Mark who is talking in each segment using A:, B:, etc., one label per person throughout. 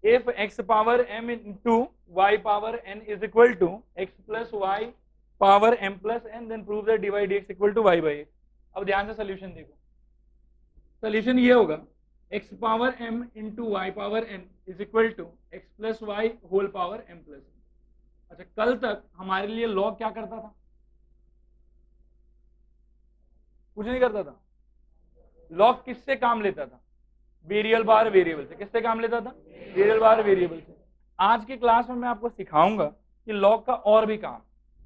A: if x power m into y power n is equal to x plus y power m plus n, then prove that dy dx equal to y by x. अब ध्यान से solution देखो, solution ये होगा x power m into y power n is equal to x plus y whole power m plus n. अच्छा, कल तक हमारे लिए लॉग क्या करता था? कुछ नहीं करता था. लॉग किससे काम लेता था? वेरिएबल बार वेरिएबल से. किससे काम लेता था? वेरिएबल बार वेरिएबल से. आज की क्लास में मैं आपको सिखाऊंगा कि लॉग का और भी काम.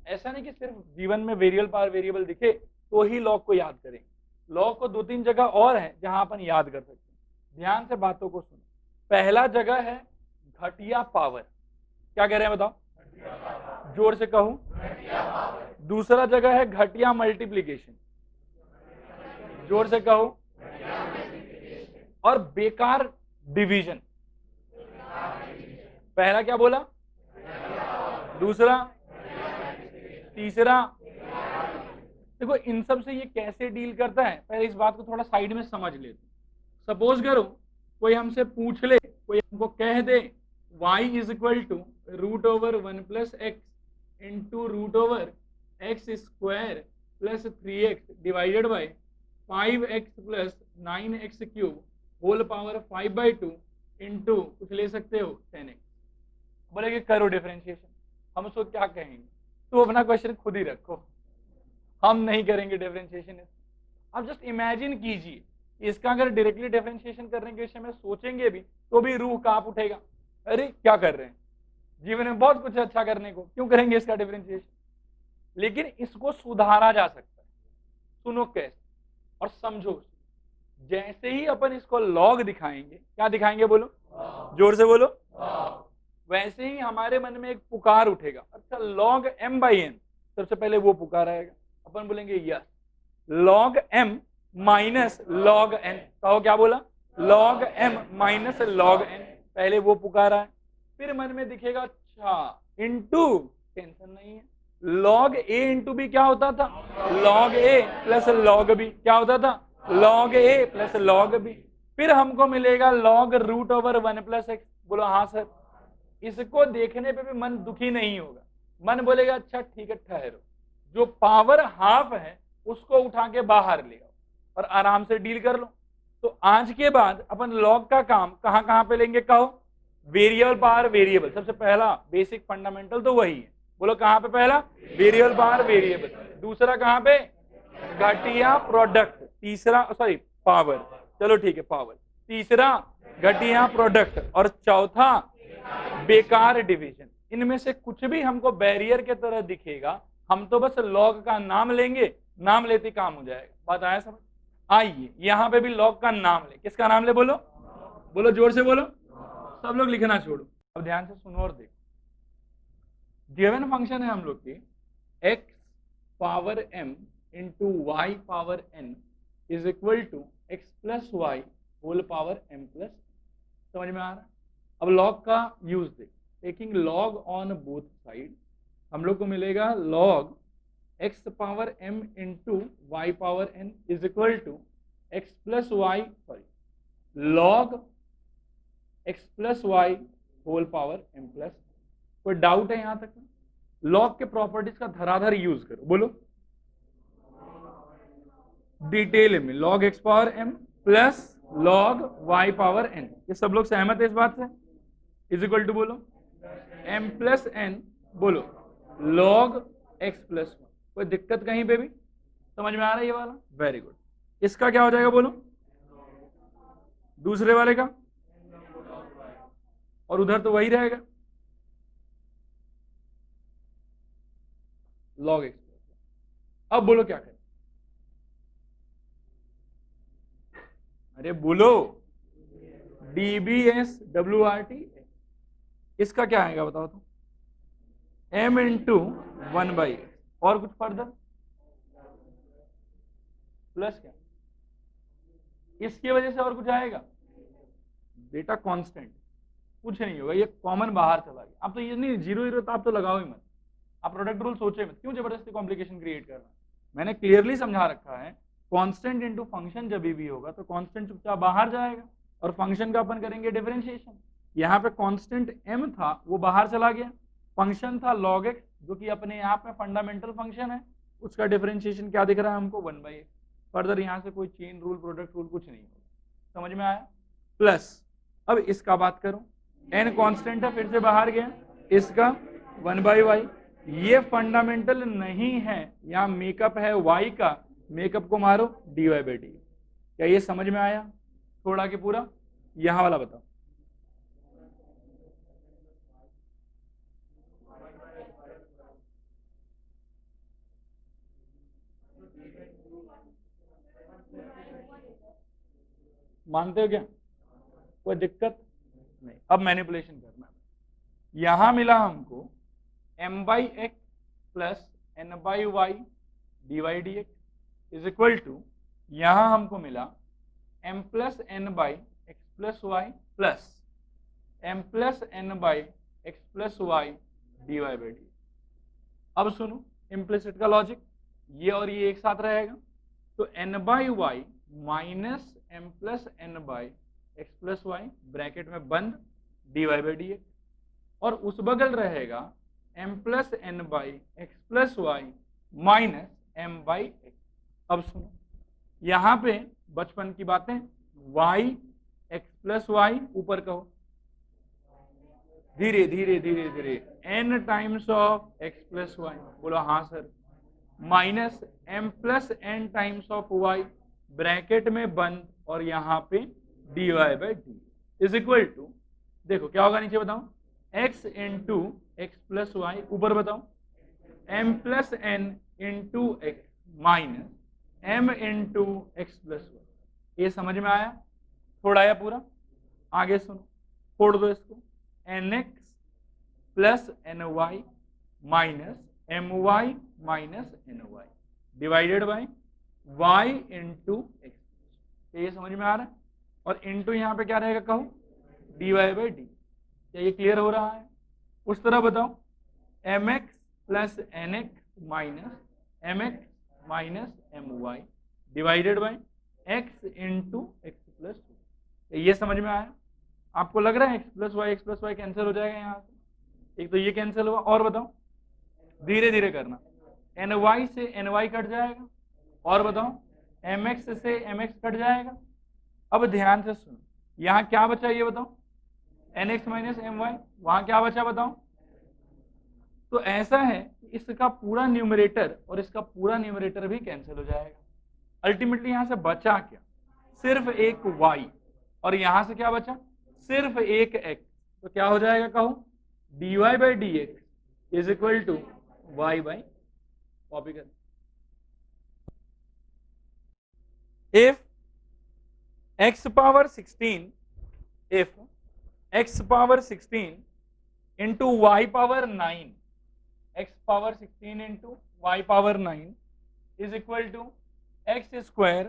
A: ऐसा नहीं कि सिर्फ जीवन में वेरिएबल बार वेरिएबल दिखे तो ही लॉग को याद करेंगे. लॉग को 2-3 जगह और है जहां अपन याद कर सकते हैं. ध्यान से बातों को सुनो. पहला जगह है घटिया पावर. क्या कह रहे हैं बताओ? जोर से कहूं. दूसरा जगह है घटिया मल्टीप्लीकेशन. जोर से कहो. और बेकार डिवीजन. पहला क्या बोला? दूसरा, तीसरा. देखो इन सब से ये कैसे डील करता है, पहले इस बात को थोड़ा साइड में समझ लेते. सपोज करो कोई हमसे पूछ ले, कोई हमको कह दे y is equal to root over 1 plus x into root over x square plus 3x divided by 5x plus 9x cube whole power 5/2 into कुछ ले सकते हो 10x. बोलेगे करो डिफरेंशिएशन. हम उसको क्या कहेंगे? तो अपना क्वेश्चन खुद ही रखो, हम नहीं करेंगे डिफरेंशिएशन. अब जस्ट इमेजिन कीजिए, इसका अगर डायरेक्टली डिफरेंशिएशन करने के विषय में सोचेंगे भी तो भी रूह कांप उठेगा. अरे क्या कर रहे हैं, जीवन में बहुत कुछ अच्छा करने को, क्यों करेंगे इसका डिफरेंशिएशन? लेकिन इसको सुधारा जा सकता है. सुनो कैसे और समझो. जैसे ही अपन इसको लॉग दिखाएंगे, क्या दिखाएंगे बोलो? जोर से बोलो. वैसे ही हमारे मन में एक पुकार उठेगा, अच्छा लॉग m बाई n. सबसे पहले वो पुकार आएगा. अपन बोलेंगे yes log m minus log n. कहो क्या बोला? Log m minus log n. पहले वो पुकारा है. फिर मन में दिखेगा अच्छा इंटू, टेंशन नहीं है, लॉग a इंटू बी क्या होता था? Log a plus log b. क्या होता था? Log a plus log b. फिर हमको मिलेगा log root over 1 plus x. बोलो हाँ सर. इसको देखने पे भी मन दुखी नहीं होगा. मन बोलेगा अच्छा ठीक है ठहरो, जो पावर हाफ है उसको उठा के बाहर ले आओ और आराम से डील कर लो. तो आज के बाद अपन लॉग का काम कहां कहां पे लेंगे? कहो. वेरिएबल बार वेरिएबल. सबसे पहला बेसिक फंडामेंटल तो वही है. बोलो कहां पे? पहला वेरिएबल बार वेरिएबल. दूसरा कहां पे? घटिया प्रोडक्ट. तीसरा सॉरी पावर. चलो ठीक है पावर. तीसरा घटिया प्रोडक्ट. और चौथा बेकार डिवीजन. इनमें से कुछ भी हमको बैरियर के तरह दिखेगा, हम तो बस लॉग का नाम लेंगे, नाम लेते काम हो जाएगा. बात आया समझ? आइए यहां पे भी लॉग का नाम ले. किसका नाम ले? बोलो. बोलो जोर से बोलो. सब लोग लिखना छोड़ो. अब ध्यान से सुनो और देखो. गिवन फंक्शन है हम लोग की x power m into y power n is equal to x plus y whole power m plus. समझ में आ रहा है? अब लॉग का यूज देख. Taking log on both side हम लोग को मिलेगा log x power m into y power n is equal to x plus y log x plus y whole power m plus. कोई डाउट है यहां तक? लॉग के प्रॉपर्टीज का धराधर यूज करो. बोलो डिटेल में. Log x power m plus log y power n. ये सब लोग सहमत है इस बात से? इज इक्वल टू बोलो m प्लस n. बोलो लॉग x प्लस 1. कोई दिक्कत कहीं पे भी? समझ में आ रहा है ये वाला? Very good. इसका क्या हो जाएगा बोलो? दूसरे वाले का? और उधर तो वही रहेगा लॉग x. अब बोलो क्या करें? अरे बोलो. dbs wrt. इसका क्या आएगा बताओ तो? m into 1/x. और कुछ फर्दर प्लस क्या? इसकी वजह से और कुछ आएगा? बेटा कांस्टेंट. कुछ नहीं होगा, ये कॉमन बाहर चला गया. अब तो ये नहीं 0 तो आप तो लगाओ ही मत. आप प्रोडक्ट रूल सोचे मत. क्यों जबरदस्ती कॉम्प्लिकेशन क्रिएट करना? मैंने क्लियरली समझा रखा है. कांस्टेंट इनटू फंक्शन जब भी होगा तो कांस्टेंट चुपचाप बाहर जाएगा और फंक्शन का अपन करेंगे डिफरेंशिएशन. यहाँ पे कांस्टेंट m था वो बाहर चला गया, फंक्शन था log x जो कि अपने आप में फंडामेंटल फंक्शन है, उसका डिफरेंशिएशन क्या दिख रहा है हमको 1/x। फर्दर यहाँ से कोई चेन रूल प्रोडक्ट रूल कुछ नहीं होगा, समझ में आया। प्लस अब इसका बात करो, n कांस्टेंट है फिर से बाहर गया, इसका 1/y, ये फंडामेंटल नहीं है, यहाँ मेकअप है y का, मेकअप को मारो dy/dt। क्या ये समझ में आया थोड़ा कि पूरा? यहाँ वाला बताओ। मानते हो क्या? कोई दिक्कत नहीं। अब मैनिपुलेशन करना, यहां मिला हमको m/x plus n/y dy/dx is equal to, यहां हमको मिला m plus n/x plus y plus m plus n/x plus y dy/dx। अब सुनो इम्प्लिसिट का लॉजिक, ये और ये एक साथ रहेगा, तो n/y minus m plus n/x plus y bracket में बंद dy/dx, और उस बगल रहेगा m plus n/x plus y minus m/x। अब सुनो यहाँ पे बचपन की बातें, y x प्लस y ऊपर कहो, धीरे धीरे धीरे धीरे n times of x plus y, बोलो हाँ sir, minus m plus n times of y bracket में बंद और यहाँ पे dy/dt इज इक्वल टू, देखो क्या होगा नीचे बताओ, x into x plus y, ऊपर बताओ m plus n into x minus m into x plus y. ये समझ में आया थोड़ा या पूरा? आगे सुनो, फोड़ दो इसको, nx plus ny minus my minus ny divided by y into x. ये समझ में आ रहा है? और इंटू यहाँ पे क्या रहेगा कहो, dy/dt। क्या ये क्लियर हो रहा है? उस तरह बताओ, mx plus nx minus mx minus my divided by x into x plus y. ये समझ में आया? आपको लग रहा है x प्लस वाई कैंसिल हो जाएगा यहाँ से, एक तो ये कैंसिल हुआ, और बताओ धीरे धीरे करना, ny से ny कट जाएगा, और बताओ mx से mx कट जाएगा। अब ध्यान से सुनो, यहाँ क्या बचा ये बताओ, nx माइनस my, वहां क्या बचा बताओ। तो ऐसा है कि इसका पूरा न्यूमरेटर और इसका पूरा न्यूमरेटर भी कैंसिल हो जाएगा। अल्टीमेटली यहां से बचा क्या, सिर्फ एक y, और यहां से क्या बचा, सिर्फ एक x। तो क्या हो जाएगा कहो, dy/dx is equal to y by, copy कर, if x power 16 if x power 16 into y power 9, x power 16 into y power 9 is equal to x square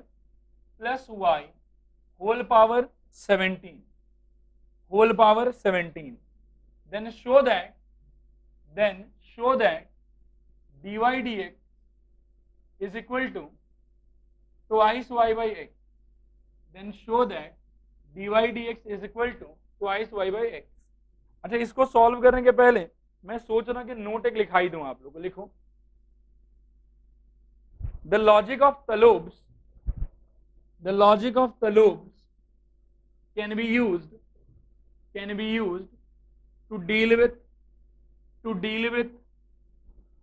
A: plus y whole power 17 whole power 17, then show that dy/dx is equal to twice y by x, then show that dy/dx is equal to twice y by x। अच्छा, इसको solve करने के पहले मैं सोच रहा कि note एक लिखाई दूं आप लोगों को, लिखो, द लॉजिक ऑफ तलोब्स can be used to deal with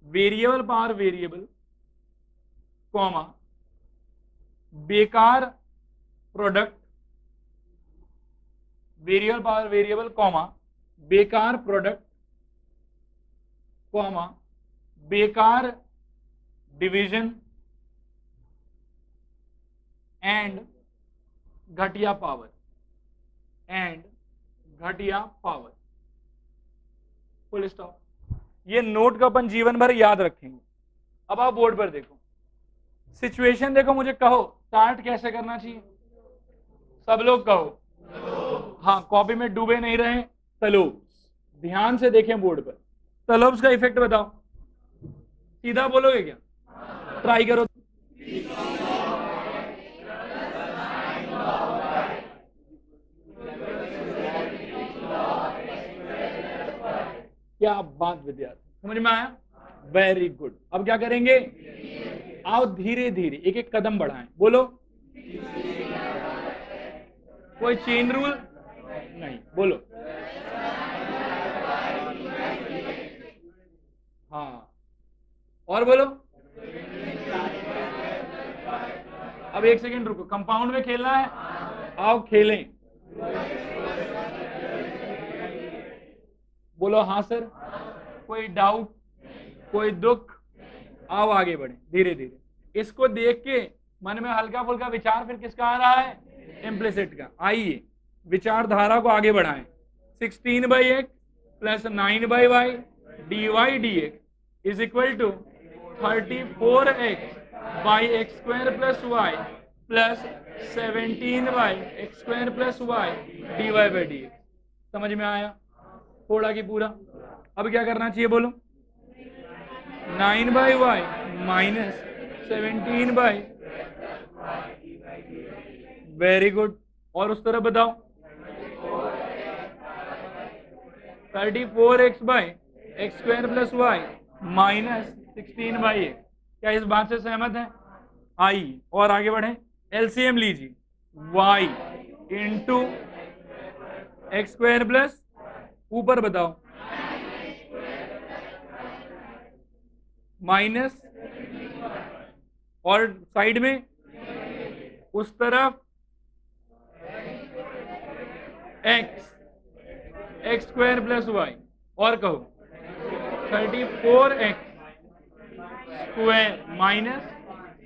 A: variable power variable, comma बेकार product, variable power variable, comma बेकार प्रोडक्ट, कॉमा बेकार डिवीजन एंड घटिया पावर, फुल स्टॉप। ये नोट का अपन जीवन भर याद रखेंगे। अब आप बोर्ड पर देखो, सिचुएशन देखो, मुझे कहो स्टार्ट कैसे करना चाहिए, सब लोग कहो। हाँ, कॉपी में डूबे नहीं रहे, तलोब्स, ध्यान से देखें बोर्ड पर, तलोब्स का इफेक्ट बताओ, सीधा बोलोगे क्या? ट्राई करो। क्या बात विद्यार्थी, समझ में आया? Very good. अब क्या करेंगे, आओ धीरे धीरे एक एक कदम बढ़ाएं। बोलो, कोई चेन रूल नहीं, बोलो। हाँ, और बोलो। अब एक सेकंड रुको, कंपाउंड में खेलना है, आओ खेलें। बोलो हाँ सर। कोई डाउट, कोई दुख? आओ आगे बढ़े धीरे धीरे। इसको देख के मन में हल्का फुल्का विचार फिर किसका आ रहा है, इम्प्लिसिट का। आइए विचारधारा को आगे बढ़ाएं। 16/x plus 9/y dy dx is equal to 34x by x square plus y plus 17y(x² plus y dy/dx। समझ में आया थोड़ा की पूरा? अब क्या करना चाहिए बोलो, 9/y माइनस 17/, वेरी गुड। और उस तरफ बताओ, 34x by x square plus y minus 16/x। क्या इस बात से सहमत है? आइए और आगे बढ़े। एलसीएम लीजिए, y into x square plus, ऊपर बताओ, माइनस, और साइड में उस तरफ एक्स स्क्वायर प्लस वाई, और कहो 34x square minus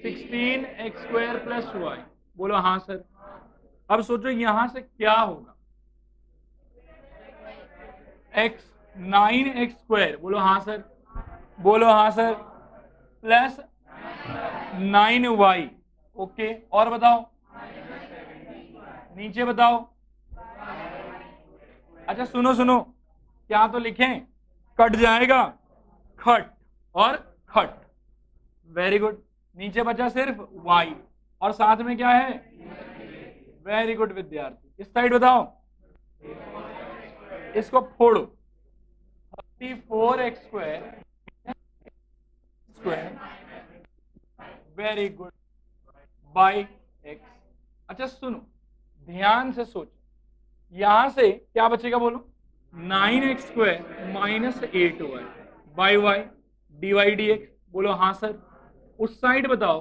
A: 16x² plus Y. बोलो हाँ सर। अब सोचो यहां से क्या होगा, x 9x², बोलो हाँ सर, बोलो हाँ सर, प्लस 9y। ओके, और बताओ, नीचे बताओ। अच्छा सुनो सुनो, क्या तो लिखें, कट जाएगा, खट और खट, वेरी गुड। नीचे बचा सिर्फ y और साथ में क्या है, वेरी गुड विद्यार्थी। इस साइड बताओ, इसको फोड़ो, 34x² very good by x। अच्छा सुनो, ध्यान से सोचो, यहां से क्या बचेगा बोलो, 9x² minus 8y by y dy dx। बोलो हाँ सर। उस साइड बताओ,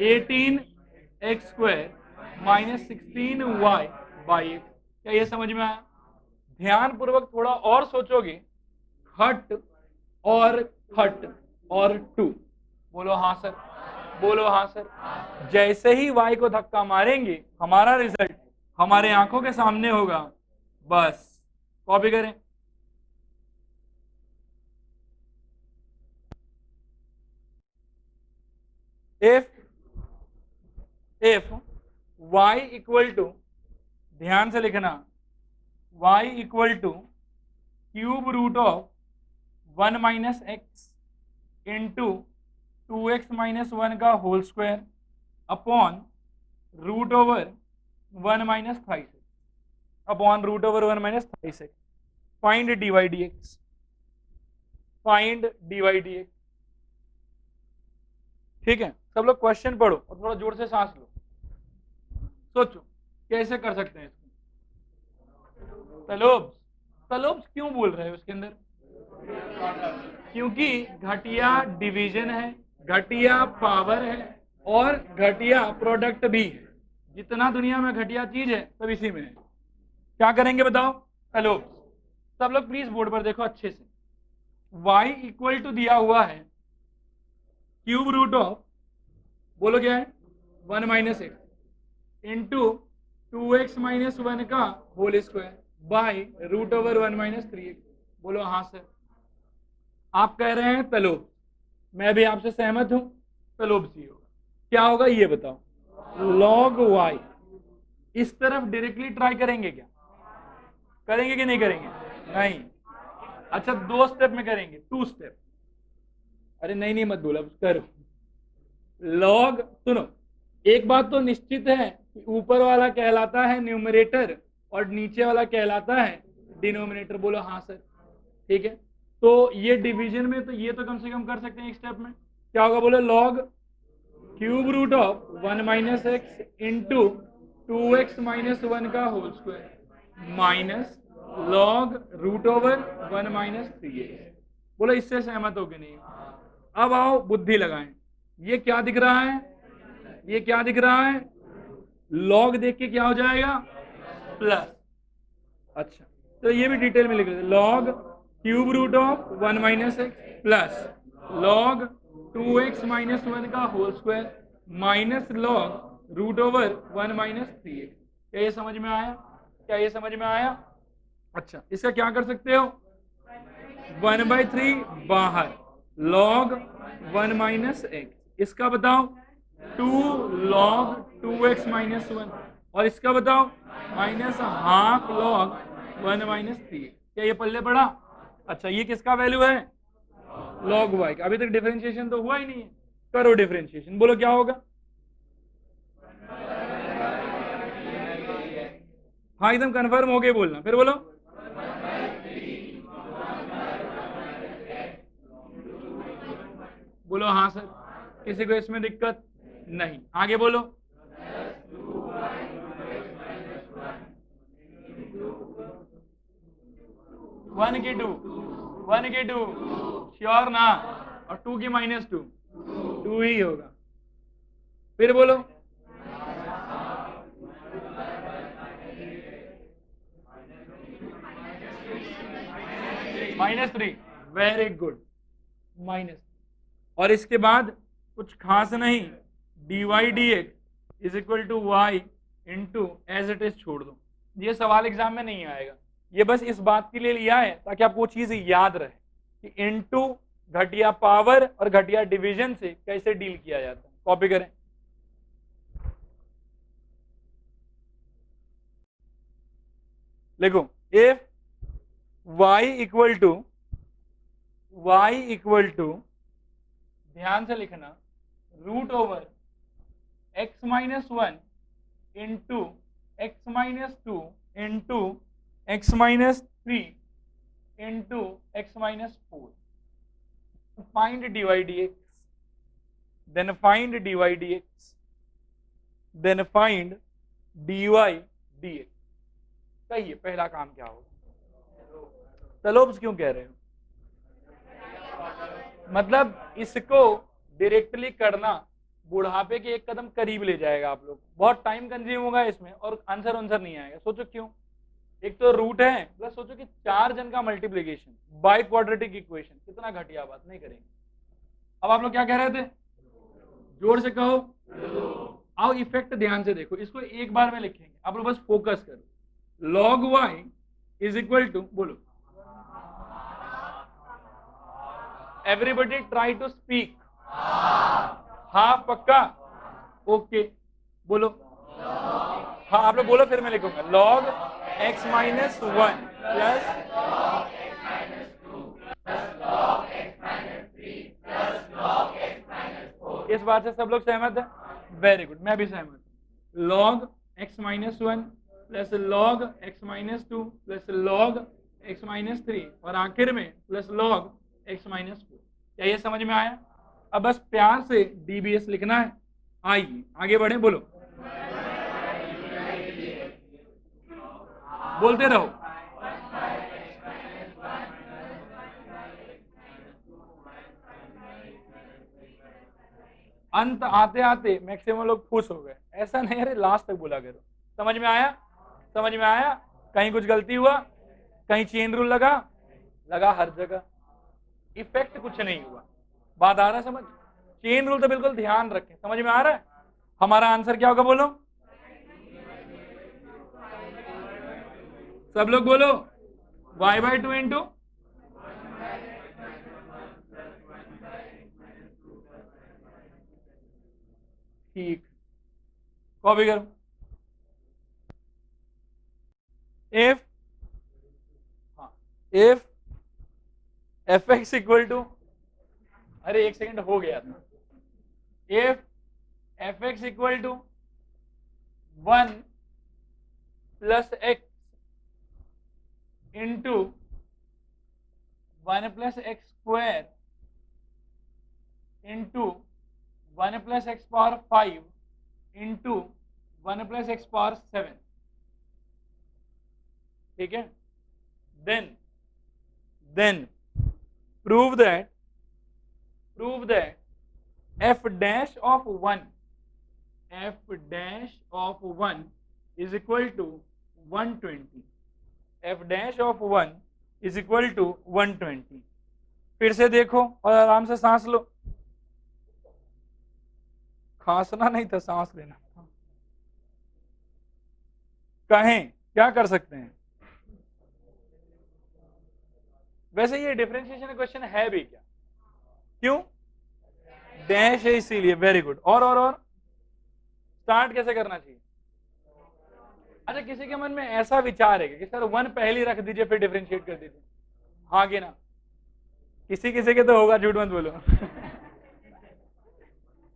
A: 18x² minus 16y by x। क्या ये समझ में आया? ध्यान पूर्वक थोड़ा और सोचोगे, खट और खट और 2। बोलो हाँ सर, बोलो हाँ सर। जैसे ही y को धक्का मारेंगे हमारा रिजल्ट हमारे आंखों के सामने होगा। बस कॉपी करें। इफ y इक्वल टू, ध्यान से लिखना, y equal to cube root of 1 minus x into 2x minus 1 का whole square upon root over 1 minus 36 upon root over 1 minus 36। Find dy dx, find dy dx। ठीक है, सब लोग question पढ़ो और थोड़ा जोर से सांस लो, सोचो कैसे कर सकते हैं इसको। तलोब्स, तलोब्स क्यों बोल रहे हो उसके अंदर? क्योंकि घटिया डिवीजन है, घटिया पावर है और घटिया प्रोडक्ट भी है। जितना दुनिया में घटिया चीज है सब इसी में है। क्या करेंगे बताओ, तलोब्स। सब लोग प्लीज बोर्ड पर देखो अच्छे से। y इक्वल टू दिया हुआ है क्यूब रूट ऑफ, बोलो क्या है, 1 minus x into 2x minus 1 का whole square by root over 1 minus 3x। बोलो हाँ सर। आप कह रहे हैं तलोब, मैं भी आपसे सहमत हूं, तलोब सी होगा। क्या होगा ये बताओ, log y। इस तरफ डायरेक्टली ट्राई करेंगे क्या, करेंगे कि नहीं करेंगे? नहीं। अच्छा 2 स्टेप में करेंगे, 2 स्टेप। अरे नहीं नहीं मत बोलो, करो। लॉग, सुनो एक बात तो निश्चित है कि ऊपर वाला कहलाता है न्यूमरेटर और नीचे वाला कहलाता है डिनोमिनेटर। बोलो हाँ सर। ठीक है, तो ये डिवीजन में तो ये तो कम से कम कर सकते हैं एक स्टेप में। क्या होगा बोलो, log cube root of 1 minus x into 2x minus 1 का whole square minus log root over 1 minus 3x। बोलो इससे सहमत हो कि नहीं? अब आओ बुद्धि लगाएं, ये क्या दिख रहा है, ये क्या दिख रहा है, लॉग देख के क्या हो जाएगा, प्लस। अच्छा, तो ये भी डिटेल में लिख लेते, log cube root of 1 minus x plus log 2x minus 1 का whole square minus log root over 1 minus 3x। क्या ये समझ में आया? क्या ये समझ में आया? अच्छा, इसका क्या कर सकते हो, 1/3 बाहर लॉग 1 माइनस एक्स, इसका बताओ 2 लॉग 2x माइनस 1, और इसका बताओ माइनस हाफ लॉग 1 माइनस 3। क्या ये पल्ले पड़ा? अच्छा, ये किसका वैल्यू है, लॉग y का। अभी तक डिफरेंशिएशन तो हुआ ही नहीं है, करो डिफरेंशिएशन, बोलो क्या होगा। हाँ एकदम कंफर्म हो गए बोलना, फिर बोलो। बोलो हाँ सर, किसी को इसमें दिक्कत नहीं, आगे बोलो। 1 की 2, 1 की 2 श्योर ना, और 2 की -2, 2 ही होगा। फिर बोलो -3, वेरी गुड, माइनस। और इसके बाद कुछ खास नहीं, dy dx is equal to y into as it is छोड़ दो। ये सवाल एग्जाम में नहीं आएगा, ये बस इस बात के लिए लिया है ताकि आपको वो चीज याद रहे कि इनटू घटिया पावर और घटिया डिवीजन से कैसे डील किया जाता है। कॉपी करें, लिखो इफ y इक्वल टू ध्यान से लिखना root over x minus 1 into x minus 2 into x minus 3 into x minus 4, find dy dx, then find dy dx, then find dy dx। कहिए पहला काम क्या होगा? तलोब्स क्यों कह रहे हो? मतलब इसको डायरेक्टली करना बुढ़ापे के एक कदम करीब ले जाएगा आप लोग, बहुत टाइम कंज्यूम होगा इसमें और आंसर नहीं आएगा। सोचो क्यों, एक तो रूट है प्लस सोचो कि 4 जन का मल्टीप्लीकेशन बाय क्वाड्रेटिक इक्वेशन, कितना घटिया बात, नहीं करेंगे। अब आप लोग क्या कह रहे थे, जोर से कहो। आओ इफेक्ट ध्यान से देखो, इसको एक बार में लिखेंगे, आप लोग बस फोकस करो। log y is equal to, बोलो everybody try to speak, half पक्का, ओके बोलो। हाँ आप लोग बोलो, फिर मैं लिखूंगा log x माइनस 1 प्लस इस बात से सब लोग सहमत है? वेरी गुड, मैं भी सहमत हूं। log x minus 1 plus log x minus 2 plus log x minus 3 और आखिर में प्लस log x माइनस 4। क्या ये समझ में आया? अब बस प्यार से dbs लिखना है। आइए आगे बढ़े, बोलो, बोलते रहो। अंत आते आते मैक्सिमम लोग खुश हो गए, ऐसा नहीं, अरे लास्ट तक बोला करो। समझ में आया? समझ में आया? कहीं कुछ गलती हुआ, कहीं चेन रूल लगा? लगा हर जगह, इफेक्ट कुछ नहीं हुआ। बात आ रहा है समझ? चेन रूल तो बिल्कुल ध्यान रखें। समझ में आ रहा है? हमारा आंसर क्या होगा, बोलो सब लोग, बोलो y/2 इंटू ठीक, कॉपी करो। इफ fx इक्वल टू, अरे एक सेकंड हो गया था, if fx equal to 1 plus x into 1 plus x square into 1 plus x power 5 into 1 plus x power 7, ठीक है। Then prove that f dash of 1 is equal to 120, f dash of 1 is equal to 120। फिर से देखो और आराम से सांस लो, खांसना नहीं था, सांस लेना था। कहें क्या कर सकते हैं? वैसे ये डिफरेंशिएशन क्वेश्चन है भी क्या? क्यों? डैश है इसीलिए। Very good. और स्टार्ट कैसे करना चाहिए? अच्छा, किसी के मन में ऐसा विचार है कि सर 1 पहले रख दीजिए फिर डिफरेंशिएट कर दीजिए, हाँ कि ना? किसी के तो होगा, झूठ मत बोलो।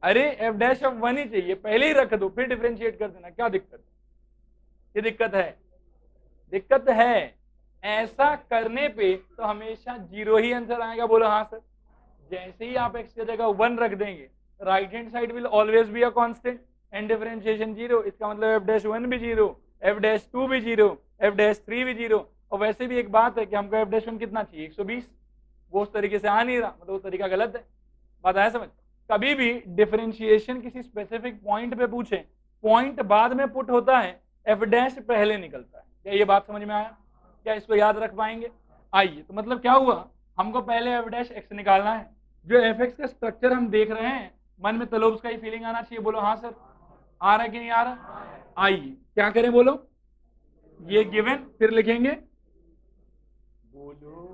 A: अरे एफ डैश ऑफ 1 ही चाहिए, पहले ही रख दो फिर डिफरेंशिएट कर देना, क्या दिक्कत? ये दिक्कत है। ऐसा करने पे तो हमेशा 0 ही आंसर आएगा। बोलो हाँ सर। जैसे ही आप x की जगह 1 रख देंगे, right hand side will always be a constant and differentiation 0। इसका मतलब f डैश 1 भी 0, f डैश 2 भी 0, f डैश 3 भी 0। और वैसे भी एक बात है कि हमको f डैश 1 कितना चाहिए? 120। वो उस तरीके से आ नहीं रहा, मतलब वो तरीका गलत है। बात आया समझ? कभी भी डिफरेंशिएशन किसी स्पेसिफिक पॉइंट पे पूछे, पॉइंट बाद में पुट होता है, f डैश पहले निकलता है। क्या ये बात समझ में आया? क्या इसको याद रख पाएंगे? आइए, तो मतलब क्या हुआ, हमको पहले f डैश x निकालना है। जो fx का स्ट्रक्चर हम देख रहे हैं, मन में तलोब्स का ही फीलिंग आना चाहिए। बोलो हाँ सर। आ रहा है कि नहीं आ रहा? आइए क्या करें, बोलो। ये गिवन, फिर लिखेंगे, बोलो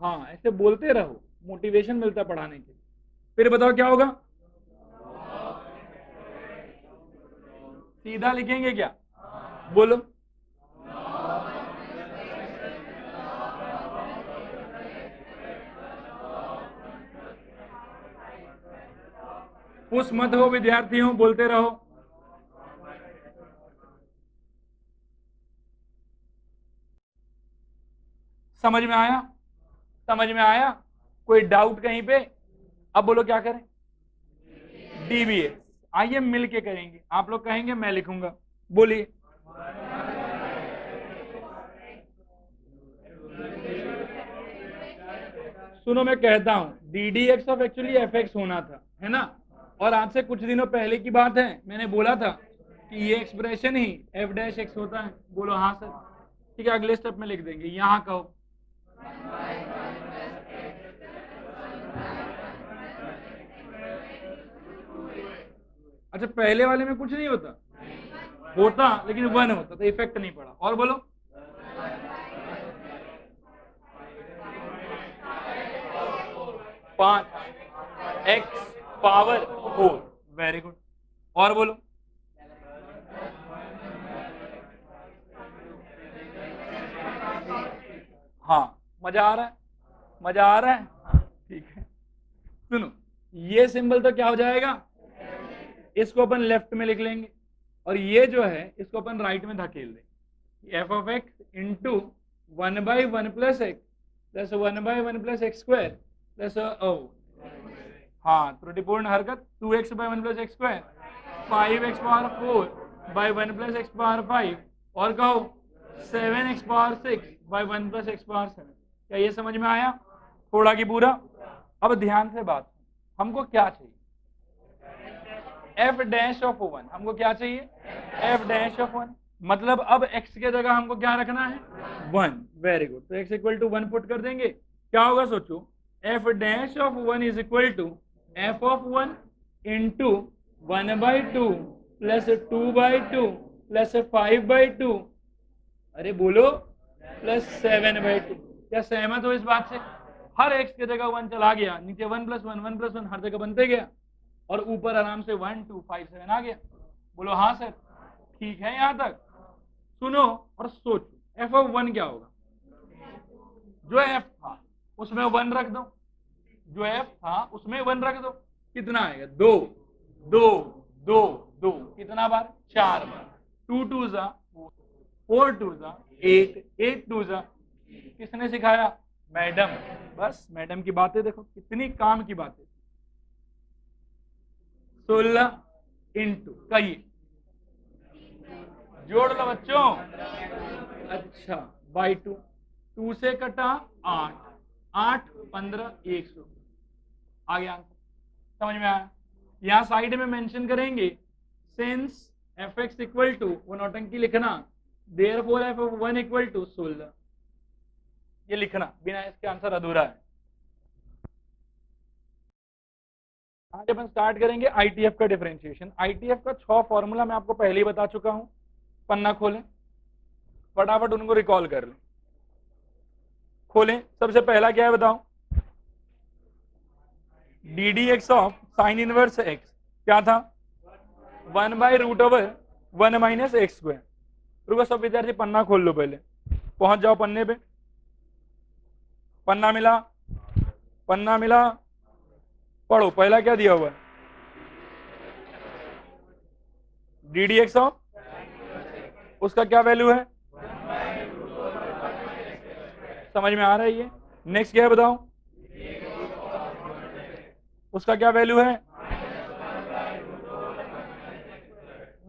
A: हाँ, ऐसे बोलते रहो, मोटिवेशन मिलता है पढ़ाने के। फिर बताओ क्या होगा? सीधा लिखेंगे क्या? बोलो। पुश मत हो विद्यार्थियों, बोलते रहो। समझ में आया? समझ में आया? कोई डाउट कहीं पे? अब बोलो क्या करें? डीवीएस। आइए मिल के करेंगे। आप लोग कहेंगे, मैं लिखूंगा। बोलिए। सुनो मैं कहता हूं, D d x of actually F x होना था, है ना? और आज से कुछ दिनों पहले की बात है, मैंने बोला था कि ये एक्सप्रेशन ही एफ डैश एक्स होता है। बोलो हाँ सर। ठीक है, अगले स्टेप में लिख देंगे, यहां कहो। अच्छा, पहले वाले में कुछ नहीं होता? होता, लेकिन 1 होता तो इफेक्ट नहीं पड़ा। और बोलो। पांच एक्स पावर 4। Very good. और बोलो। हाँ, मजा आ रहा है? मजा आ रहा है? ठीक है, सुनो, ये सिंबल तो क्या हो जाएगा, इसको अपन लेफ्ट में लिख लेंगे, और ये जो है इसको अपन राइट में धकेल देंगे। F of x into 1/1 plus x plus 1/1 plus x square plus हाँ, त्रुटिपूर्ण हरकत 2x/1 plus x square 5x power 4/1 plus x power 5 और कहो 7x power 6/1 plus x power 7। क्या ये समझ में आया? थोड़ा की पूरा? अब ध्यान से बात, हमको क्या चाहिए? f dash of 1। हमको क्या चाहिए? f dash of 1। मतलब अब x के जगह हमको क्या रखना है? 1। Very good. तो x इक्वल टू 1 पुट कर देंगे। क्या होगा सोचो, f dash of 1 is equal to f of 1 into 1/2 plus 2/2 plus 5/2, अरे बोलो, प्लस 7/2। क्या सहमत हो इस बात से? हर x की जगह 1 चला गया, नीचे 1 + 1 1 + 1 हर जगह बनते गया, और ऊपर आराम से 1 2 5 7 आ गया। बोलो हाँ सर। ठीक है यहां तक? सुनो और सोचो, f ऑफ 1 क्या होगा? जो f था उसमें 1 रख दो, जो f था उसमें 1 रख दो, कितना आएगा? 2 2 2 2। कितना बार? 4 बार। 2 2 ज़ा 4 2 ज़ा 8 8 2 ज़ा। किसने सिखाया? मैडम, बस मैडम की बातें देखो कितनी काम की बातें। 16 इंटू कहिए, जोड़ लो बच्चों। अच्छा बाई 2, 2 से कटा 8, 8 15 100 आ गया आंसर। समझ में आया? यहां साइड में मेंशन करेंगे since f x equal to, वो नौटंकी लिखना, therefore f of 1 equal to 16, ये लिखना, बिना इसके आंसर अधूरा है। आज अपन स्टार्ट करेंगे आईटीएफ का डिफरेंशिएशन। आईटीएफ का 6 फॉर्मूला मैं आपको पहले ही बता चुका हूं, पन्ना खोलें फटाफट उनको रिकॉल कर लें। खोलें, सबसे पहला क्या है बताओ, D d x of sine inverse x क्या था, 1/√1 माइनस एक्स स्क्वायर। रुको सब विद्यार्थी पन्ना खोल लो, पहले पहुंच जाओ पन्ने पे। पन्ना मिला, पन्ना मिला, पढ़ो पहला क्या दिया हुआ है, डी डी एक्स ऑफ, उसका क्या वैल्यू है, समझ में आ रहा है ये। नेक्स्ट क्या है बताओ, उसका क्या वैल्यू है,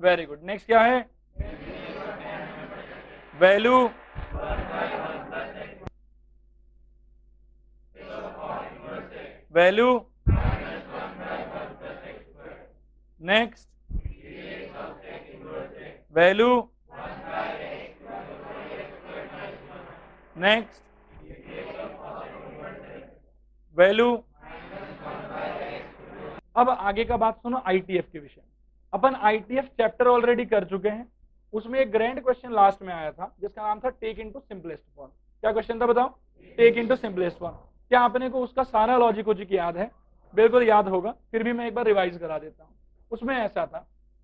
A: वेरी गुड। नेक्स्ट क्या है, value, value, next value, next value. अब आगे का बात सुनो आईटीएफ के विषय में। अपन आईटीएफ चैप्टर ऑलरेडी कर चुके हैं, उसमें एक ग्रैंड क्वेश्चन लास्ट में आया था जिसका नाम था टेक इनटू सिंपलेस्ट फॉर्म। क्या क्वेश्चन था बताओ, टेक इनटू सिंपलेस्ट फॉर्म। क्या आपने को उसका सारा लॉजिक याद है? बिल्कुल याद होगा, फिर भी मैं एक बार रिवाइज करा देता हूँ। उसमें ऐसा था,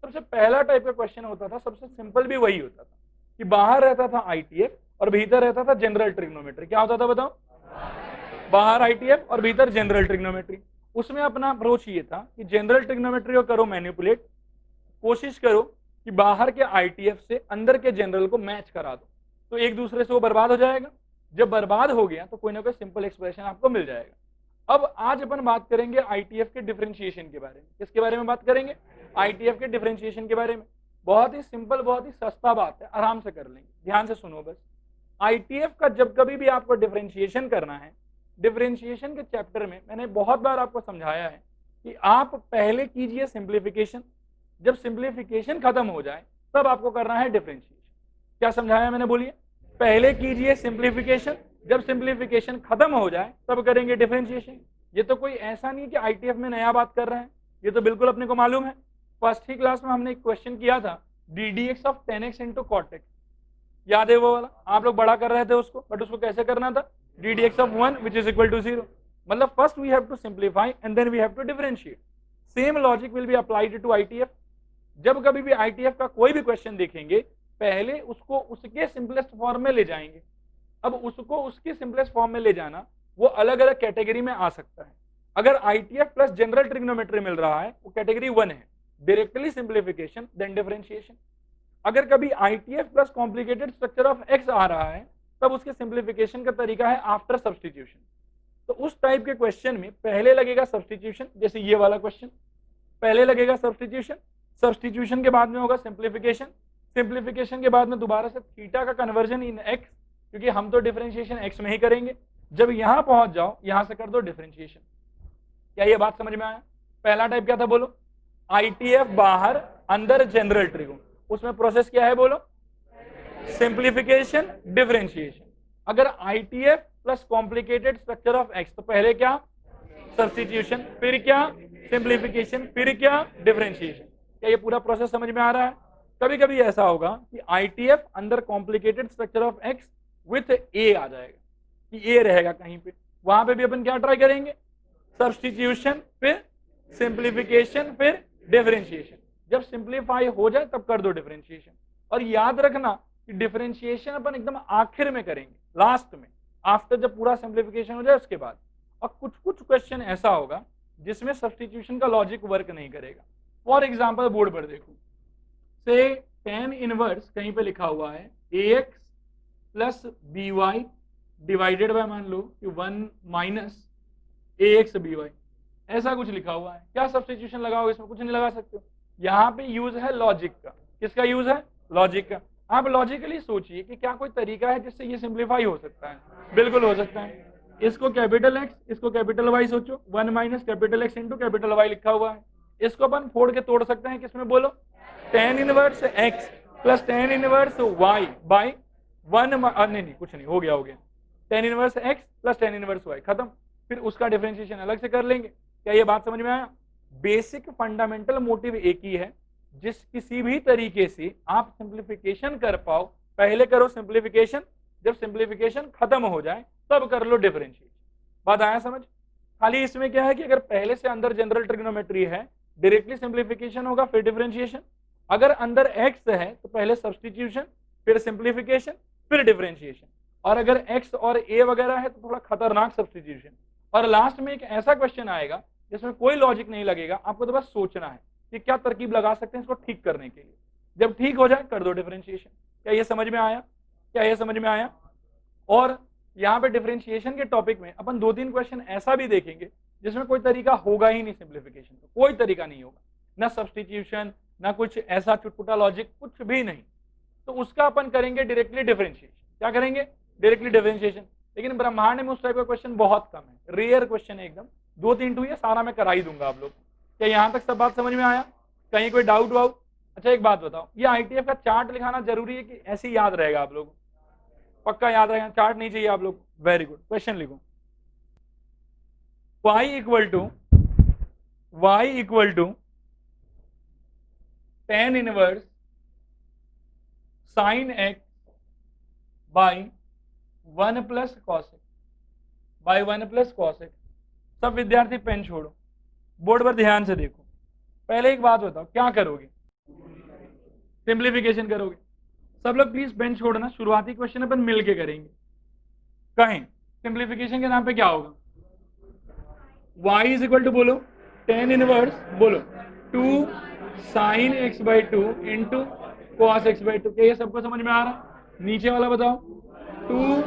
A: सबसे पहला टाइप का क्वेश्चन होता था, सबसे सिंपल भी वही होता था कि बाहर रहता था आईटीएफ और भीतर रहता था जनरल ट्रिग्नोमेट्री। क्या होता था बताओ, बाहर आईटीएफ और भीतर जनरल ट्रिग्नोमेट्री। उसमें अपना अप्रोच ये था कि जनरल ट्रिग्नोमेट्री को करो मैनिपुलेट, कोशिश करो कि बाहर के आईटीएफ से अंदर के जनरल को मैच करा दो, तो एक दूसरे से वो बर्बाद हो जाएगा। जब बर्बाद हो गया तो कोई ना कोई सिंपल एक्सप्रेशन आपको मिल जाएगा। अब आज अपन बात करेंगे आईटीएफ के डिफरेंशिएशन के बारे में। किसके बारे में बात करेंगे, आईटीएफ के डिफरेंशिएशन के बारे में। बहुत ही सिंपल, बहुत ही सस्ता बात है, आराम से कर लेंगे, ध्यान से सुनो बस। आईटीएफ का जब कभी भी आपको डिफरेंशिएशन करना है, डिफरेंशिएशन के चैप्टर में मैंने बहुत बार आपको समझाया है कि आप पहले कीजिए सिंप्लीफिकेशन, जब सिंप्लीफिकेशन खत्म हो जाए तब आपको करना है डिफरेंशिएशन। क्या समझाया मैंने, बोलिए, पहले कीजिए सिंप्लीफिकेशन, जब सिंप्लीफिकेशन खत्म हो जाए तब करेंगे डिफरेंशिएशन। ये तो कोई ऐसा नहीं कि आईटीएफ में नया बात कर रहे हैं, ये तो बिल्कुल अपने को मालूम है। फर्स्ट ही क्लास में हमने एक क्वेश्चन किया था, d d x of 10x into cot x, याद है वो वाला? आप लोग बड़ा कर रहे थे उसको, बट उसको कैसे करना था, d d x of 1 which is equal to 0। मतलब first we have to simplify and then we have to differentiate. Same logic will be applied to ITF. जब कभी भी आईटीएफ का कोई भी क्वेश्चन देखेंगे, पहले उसको उसके सिंपलेस्ट फॉर्म में ले जाएंगे। अब उसको उसके सिंपलेस्ट फॉर्म में ले जाना वो अलग अलग कैटेगरी में आ सकता है। अगर आईटीएफ प्लस जनरल ट्रिग्नोमेट्री मिल रहा है वो कैटेगरी 1 है, डायरेक्टली सिंप्लीफिकेशन देन डिफरेंशिएशन। अगर कभी ITF plus complicated structure of x आ रहा है तब उसके सिंप्लीफिकेशन का तरीका है आफ्टर सब्स्टिट्यूशन। तो उस टाइप के क्वेश्चन में पहले लगेगा सब्स्टिट्यूशन, जैसे ये वाला क्वेश्चन, पहले लगेगा सब्स्टिट्यूशन, सब्स्टिट्यूशन के बाद में होगा सिंप्लीफिकेशन, सिंप्लीफिकेशन के बाद में दोबारा से थीटा का कन्वर्जन इन एक्स, क्योंकि हम तो डिफरेंशिएशन एक्स में ही करेंगे। जब यहां पहुंच जाओ यहां से कर दो डिफरेंशिएशन। क्या ये बात समझ में आया? पहला टाइप क्या था बोलो, आईटीएफ बाहर अंदर जनरल ट्रिगो, उसमें प्रोसेस क्या है बोलो, सिंप्लीफिकेशन डिफरेंशिएशन। अगर ITF plus complicated structure of x, तो पहले क्या सब्स्टिट्यूशन, फिर क्या सिंप्लीफिकेशन, फिर क्या डिफरेंशिएशन। क्या ये पूरा प्रोसेस समझ में आ रहा है? कभी कभी ऐसा होगा कि आईटीएफ अंदर complicated structure of x with a आ जाएगा कि ए रहेगा कहीं पे, वहां पे भी अपन क्या ट्राई करेंगे, सब्स्टिट्यूशन फिर सिंप्लीफिकेशन फिर डिफरेंशिएशन। जब सिंप्लीफाई हो जाए तब कर दो डिफरेंशिएशन। और याद रखना कि डिफरेंशिएशन अपन एकदम आखिर में करेंगे, लास्ट में, आफ्टर जब पूरा सिंप्लीफिकेशन हो जाए उसके बाद। और कुछ कुछ क्वेश्चन ऐसा होगा जिसमें सब्स्टिट्यूशन का लॉजिक वर्क नहीं करेगा। फॉर एग्जाम्पल बोर्ड पर देखो, से tan इनवर्स कहीं पे लिखा हुआ है ax plus by divided by मान लो कि 1 माइनस ax by, ऐसा कुछ लिखा हुआ है। क्या सब्स्टिट्यूशन लगाओगे इसमें? कुछ नहीं लगा सकते हो। यहाँ पे यूज है लॉजिक का। किसका यूज है? लॉजिक का। आप लॉजिकली सोचिए कि क्या कोई तरीका है जिससे ये सिंप्लीफाई हो सकता है? बिल्कुल हो सकता है। इसको कैपिटल एक्स, इसको कैपिटल वाई सोचो, 1 minus capital x into capital y लिखा हुआ है। इसको अपन फोड़ के तोड़ सकते हैं किसमें बोलो? tan inverse x plus tan inverse y by 1 नहीं कुछ नहीं, हो गया tan inverse x plus tan inverse y, खत्म। फिर उसका डिफरेंशिएशन अलग से कर लेंगे। क्या ये बात समझ में आया? बेसिक फंडामेंटल मोटिव एक ही है, जिस किसी भी तरीके से आप सिंप्लीफिकेशन कर पाओ, पहले करो सिंप्लीफिकेशन, जब सिंप्लीफिकेशन खत्म हो जाए तब कर लो डिफरेंशिएशन। बात आया समझ? खाली इसमें क्या है कि अगर पहले से अंदर जनरल ट्रिग्नोमेट्री है, डायरेक्टली सिंप्लीफिकेशन होगा फिर डिफरेंशिएशन। अगर अंदर एक्स है तो पहले सब्स्टिट्यूशन, फिर सिंप्लीफिकेशन, फिर डिफरेंशिएशन। और अगर एक्स और ए वगैरह है तो थोड़ा खतरनाक सब्स्टिट्यूशन। और लास्ट में एक ऐसा क्वेश्चन आएगा जिसमें कोई लॉजिक नहीं लगेगा, आपको तो बस सोचना है कि क्या तरकीब लगा सकते हैं इसको ठीक करने के लिए। जब ठीक हो जाए कर दो डिफरेंशिएशन। क्या ये समझ में आया? क्या ये समझ में आया? और यहाँ पे डिफरेंशिएशन के टॉपिक में अपन 2-3 क्वेश्चन ऐसा भी देखेंगे जिसमें कोई तरीका होगा ही नहीं सिंप्लीफिकेशन का, कोई तरीका नहीं होगा, ना सब्स्टिट्यूशन, ना कुछ ऐसा चुटपुटा लॉजिक, कुछ भी नहीं। तो उसका अपन करेंगे डायरेक्टली डिफरेंशिएशन। क्या करेंगे? Directly differentiation. लेकिन ब्रह्मांड में उस टाइप का क्वेश्चन बहुत कम है, रेयर क्वेश्चन है एकदम। 2-3 टू ये सारा मैं करा ही दूंगा आप लोग। क्या यहाँ तक सब बात समझ में आया? कहीं कोई डाउट वाउट? अच्छा एक बात बताओ, ये आईटीएफ का चार्ट लिखाना जरूरी है कि ऐसे ही याद रहेगा आप लोग? पक्का याद रहेगा, चार्ट नहीं चाहिए आप लोग? Very good. क्वेश्चन लिखो, y equal to tan inverse sine x by 1 plus cos x by 1 plus cos x. सब विद्यार्थी पेन छोड़ो, बोर्ड पर ध्यान से देखो। पहले एक बात बताओ, क्या करोगे? सिंप्लीफिकेशन करोगे। सब लोग प्लीज पेन छोड़ना, शुरुआती क्वेश्चन अपन मिलके करेंगे। कहें सिंप्लीफिकेशन के नाम पे क्या होगा? y इज इक्वल टू बोलो tan इनवर्स बोलो 2 sign x by 2 into cos x by 2। क्या ये सबको समझ में आ रहा है? नीचे वाला बताओ 2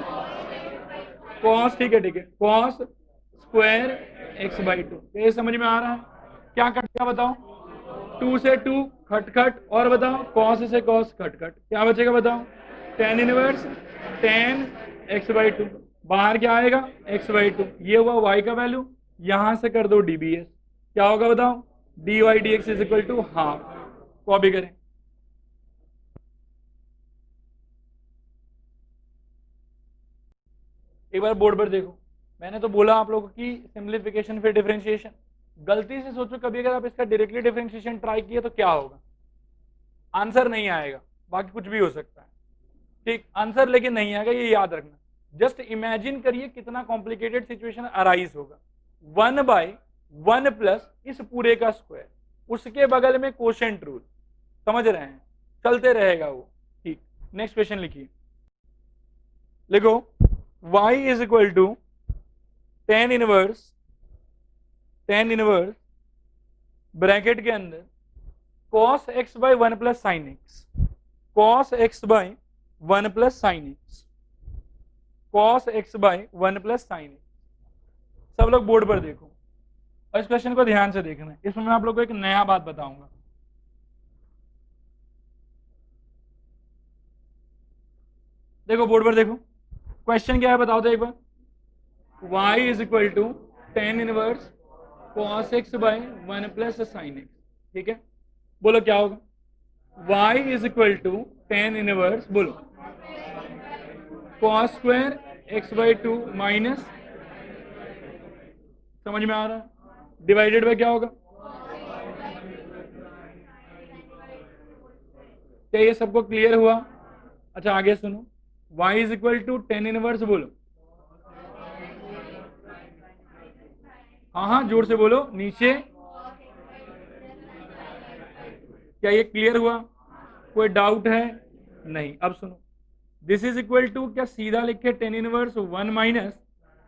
A: कॉस, ठीक है कॉस स्क्वायर एक्स बाई 2। क्या ये समझ में आ रहा है? क्या कट गया बताओ? 2 से 2 खट खट, और बताओ कॉस से कॉस खट खट, क्या बचेगा बताओ? tan inverse tan x by 2, बाहर क्या आएगा? X by 2। ये हुआ y का वैल्यू, यहां से कर दो dbs। क्या होगा बताओ? dy dx is equal to half. Copy करें। एक बार बोर्ड पर देखो, मैंने तो बोला आप लोगों की सिंप्लीफिकेशन फिर डिफरेंशिएशन। गलती से सोचो कभी अगर आप इसका डायरेक्टली डिफरेंशिएशन ट्राई किए तो क्या होगा? आंसर नहीं आएगा, बाकी कुछ भी हो सकता है, ठीक, आंसर लेकिन नहीं आएगा, ये याद रखना। जस्ट इमेजिन करिए कितना कॉम्प्लिकेटेड सिचुएशन अराइज होगा। 1 बाई 1 प्लस इस पूरे का स्क्वायर, उसके बगल में कोशेंट रूल, समझ रहे हैं? चलते रहेगा वो, ठीक। नेक्स्ट क्वेश्चन लिखिए, लिखो y is equal to tan inverse bracket के अंदर cos x by 1 plus sine x, cos x by 1 plus sine x, cos x by 1 plus sine x. सब लोग बोर्ड पर देखो और इस क्वेश्चन को ध्यान से देखना है। इसमें मैं आप लोग को एक नया बात बताऊंगा। देखो बोर्ड पर देखो, क्वेश्चन क्या है बताओ तो एक बार। y is equal to tan inverse cos x by 1 plus sine x, ठीक है? बोलो क्या होगा? y is equal to tan inverse बोलो cos square x by 2 minus, समझ में आ रहा है? डिवाइडेड बाय क्या होगा? क्या ये सबको क्लियर हुआ? अच्छा आगे सुनो, y is equal to tan inverse बोलो, हाँ जोर से बोलो नीचे। क्या ये क्लियर हुआ? कोई डाउट है? नहीं। अब सुनो, दिस इज इक्वल टू, क्या सीधा लिखे tan inverse 1 minus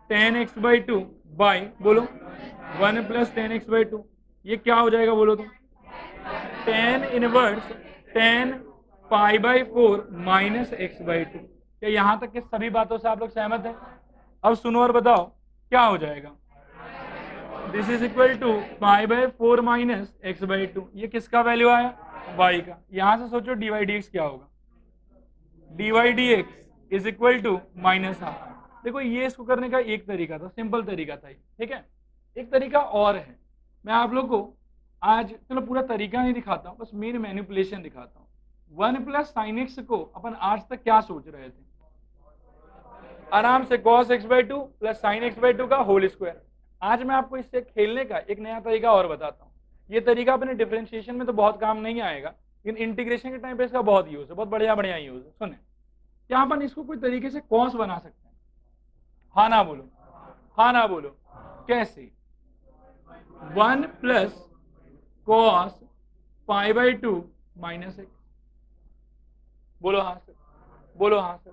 A: tan x by 2 by बोलो 1 प्लस tan x बाई 2। ये क्या हो जाएगा बोलो तो? tan inverse tan pi by 4 minus x by 2। क्या यहां तक के सभी बातों से आप लोग सहमत हैं? अब सुनो और बताओ क्या हो जाएगा। This is equal to pi by 4 minus x by 2। ये किसका वैल्यू आया? y का। यहां से सोचो dy dx क्या होगा। dy dx is equal to minus half. देखो ये इसको करने का एक तरीका था, सिंपल तरीका था, ठीक है। एक तरीका और है, मैं आप लोग को आज चलो पूरा तरीका नहीं दिखाता हूँ, बस मेन मैनिपुलेशन दिखाता हूँ। 1 प्लस साइन एक्स को अपन आज तक क्या सोच रहे थे? आराम से cos x by 2 plus sine x by 2 का होल स्क्वायर। आज मैं आपको इससे खेलने का एक नया तरीका और बताता हूँ। ये तरीका अपने डिफरेंशिएशन में तो बहुत काम नहीं आएगा, लेकिन इंटीग्रेशन के टाइम पे इसका बहुत यूज है, बहुत बढ़िया यूज है। सुने, क्या अपन इसको कोई तरीके से cos बना सकते हैं? हाँ ना बोलो, हाँ ना बोलो। कैसे? 1 plus cos pi by 2 minus x. बोलो हाँ सर, बोलो हाँ सर।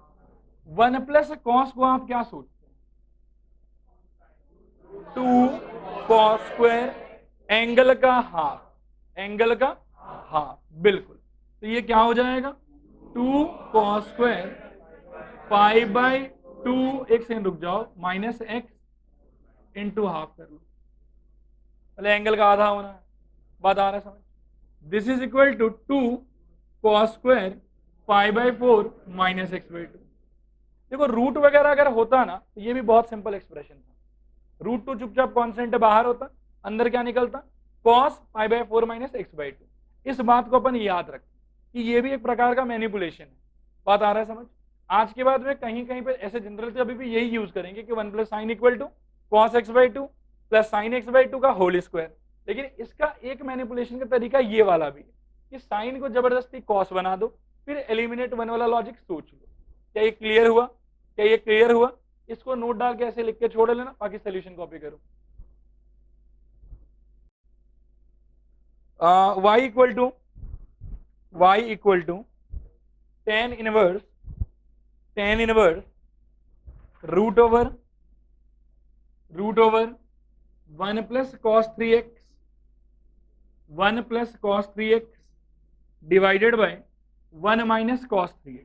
A: 1 प्लस कॉस को आप क्या सोचते हैं? 2 कॉस स्क्वायर, एंगल का हाफ, एंगल का हाफ, बिल्कुल। तो ये क्या हो जाएगा? 2 कॉस स्क्वायर पाई बाई 2, एक सेकंड रुक जाओ, माइनस एक्स इंटू हाफ कर लो। पहले एंगल का आधा होना है, बात आ रहा है समझ? This is equal to 2 cos square pi by 4 minus x by 2। देखो रूट वगैरह अगर होता ना तो ये भी बहुत सिंपल एक्सप्रेशन था। रूट 2 चुपचाप कॉन्स्टेंट बाहर होता, अंदर क्या निकलता? cos pi by 4 minus x by 2। इस बात को अपन याद रखें कि ये भी एक प्रकार का मैनिपुलेशन है। बात आ रहा है समझ? आज के बाद में कहीं कहीं पे ऐसे जनरल तो अभी भी यही यूज करेंगे कि 1 plus sine equal to cos x by 2 plus sine x by 2 का होल स्क्वायर। लेकिन इसका एक मैनिपुलेशन का तरीका ये वाला भी है कि साइन को जबरदस्ती कॉस बना दो, फिर एलिमिनेट 1 वाला लॉजिक सोच लो। क्या ये क्लियर हुआ? क्या ये क्लियर हुआ? इसको नोट डाल के ऐसे लिख के छोड़ लेना, बाकी सोल्यूशन कॉपी करो। y equal to tan inverse root over 1 plus cos 3x divided by 1 minus cos 3x।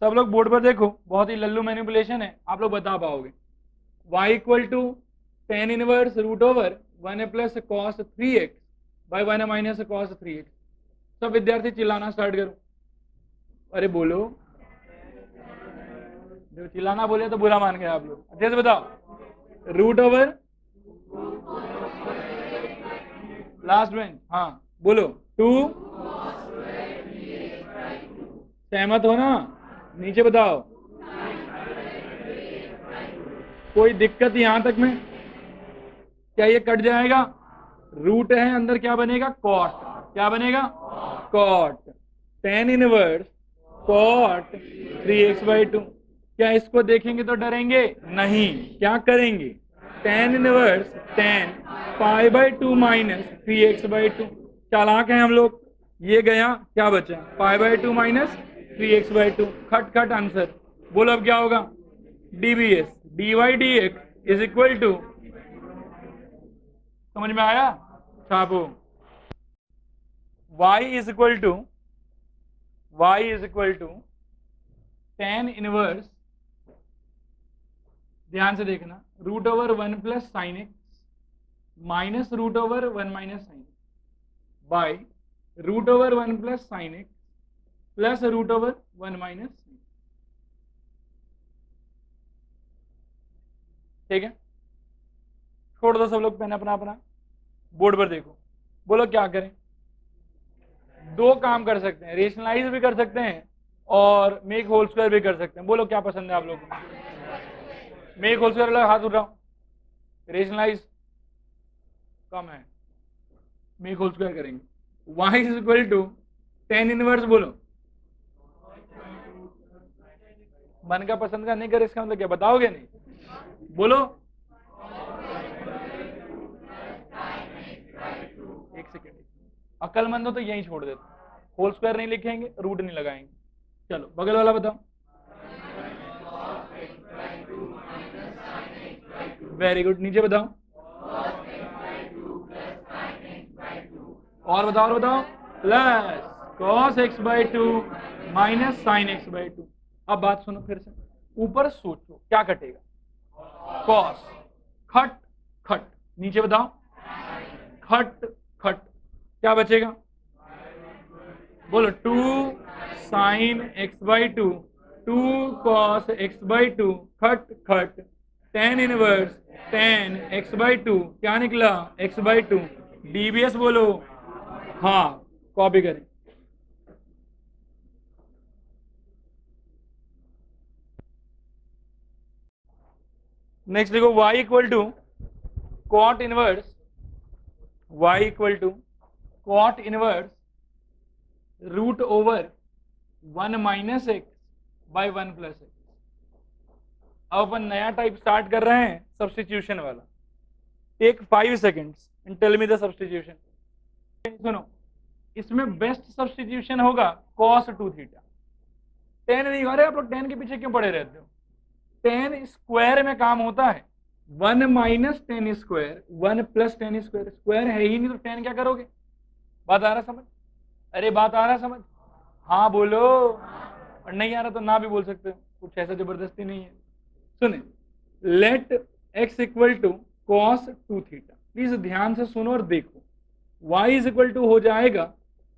A: सब लोग बोर्ड पर देखो, बहुत ही लल्लू मैनिपुलेशन है, आप लोग बता पाओगे। y equal to tan inverse root over 1 plus cos 3x by 1 minus cos 3x। सब विद्यार्थी चिल्लाना स्टार्ट करो, अरे बोलो, जो चिल्लाना बोले तो बुरा मान गए आप लोग। अच्छे से बताओ। रूट ओवर लास्ट बेंच, हाँ बोलो 2। सहमत हो ना? नीचे बताओ। कोई दिक्कत यहां तक में? क्या ये कट जाएगा? रूट है, अंदर क्या बनेगा? कॉट। क्या बनेगा? Cot tan inverse cot 3x by 2। क्या इसको देखेंगे तो डरेंगे? नहीं। क्या करेंगे? tan inverse tan pi by 2 minus 3x by 2। चालाक हैं हम लोग। ये गया, क्या बचा? पाई बाई 2 माइनस 3x बाई 2। खट खट आंसर। बोलो अब क्या होगा? dbs dy dx is equal to, समझ में आया? छापो। y is equal to tan inverse, ध्यान से देखना, root over 1 plus sine x minus root over 1 minus sine by root over 1 plus sine x plus root over 1 minus sine. ठीक है, छोड़ दो सब लोग पेन अपना अपना, बोर्ड पर देखो। बोलो क्या करें? दो काम कर सकते हैं, रेशनलाइज भी कर सकते हैं और मेक होल स्क्वायर भी कर सकते हैं। बोलो क्या पसंद है आप लोगों को? मेक होल स्क्वायर अलग हाथ उठाओ, रेशनलाइज कम है, मेक होल स्क्वायर करेंगे। y is equal to tan inverse, बोलो मन का पसंद का नहीं करे, इसका मतलब क्या बताओगे? नहीं बोलो। एक सेकेंड, अक्लमंद हो तो यही छोड़ देते, होल स्क्वायर नहीं लिखेंगे, रूट नहीं लगाएंगे। चलो बगल वाला बताओ। वेरी गुड, नीचे बताओ। और बताओ plus cos x by 2 minus sine x by 2। अब बात सुनो फिर से, ऊपर सोचो क्या कटेगा, कॉस, खट खट, नीचे बताओ खट खट, क्या बचेगा, बोलो 2 sign x by 2, 2 cos x by 2, खट खट, tan inverse tan x by 2, क्या निकला एक्स बाई 2, डीबीएस बोलो, हाँ कॉपी करें। नेक्स्ट देखो y equal to cot inverse, y equal to cot inverse root over 1 minus x by 1 plus x. अब अपन नया टाइप स्टार्ट कर रहे हैं सब्स्टिट्यूशन वाला। Take 5 seconds and tell me the substitution. सुनो, इसमें बेस्ट सब्स्टिट्यूशन होगा cos 2 थीटा। टेन नहीं, अरे आप लोग टेन के पीछे क्यों पड़े रहते हो, टेन स्क्वायर में काम होता है, 1 minus ten square 1 plus tan square, square है ही नहीं तो टेन क्या करोगे। बात आ रहा समझ, अरे बात आ रहा समझ, हाँ बोलो, और नहीं आ रहा तो ना भी बोल सकते हो, कुछ ऐसा जबरदस्ती नहीं है। सुने, let x equal to cos 2 theta, please ध्यान से सुनो और देखो, y इज इक्वल टू हो जाएगा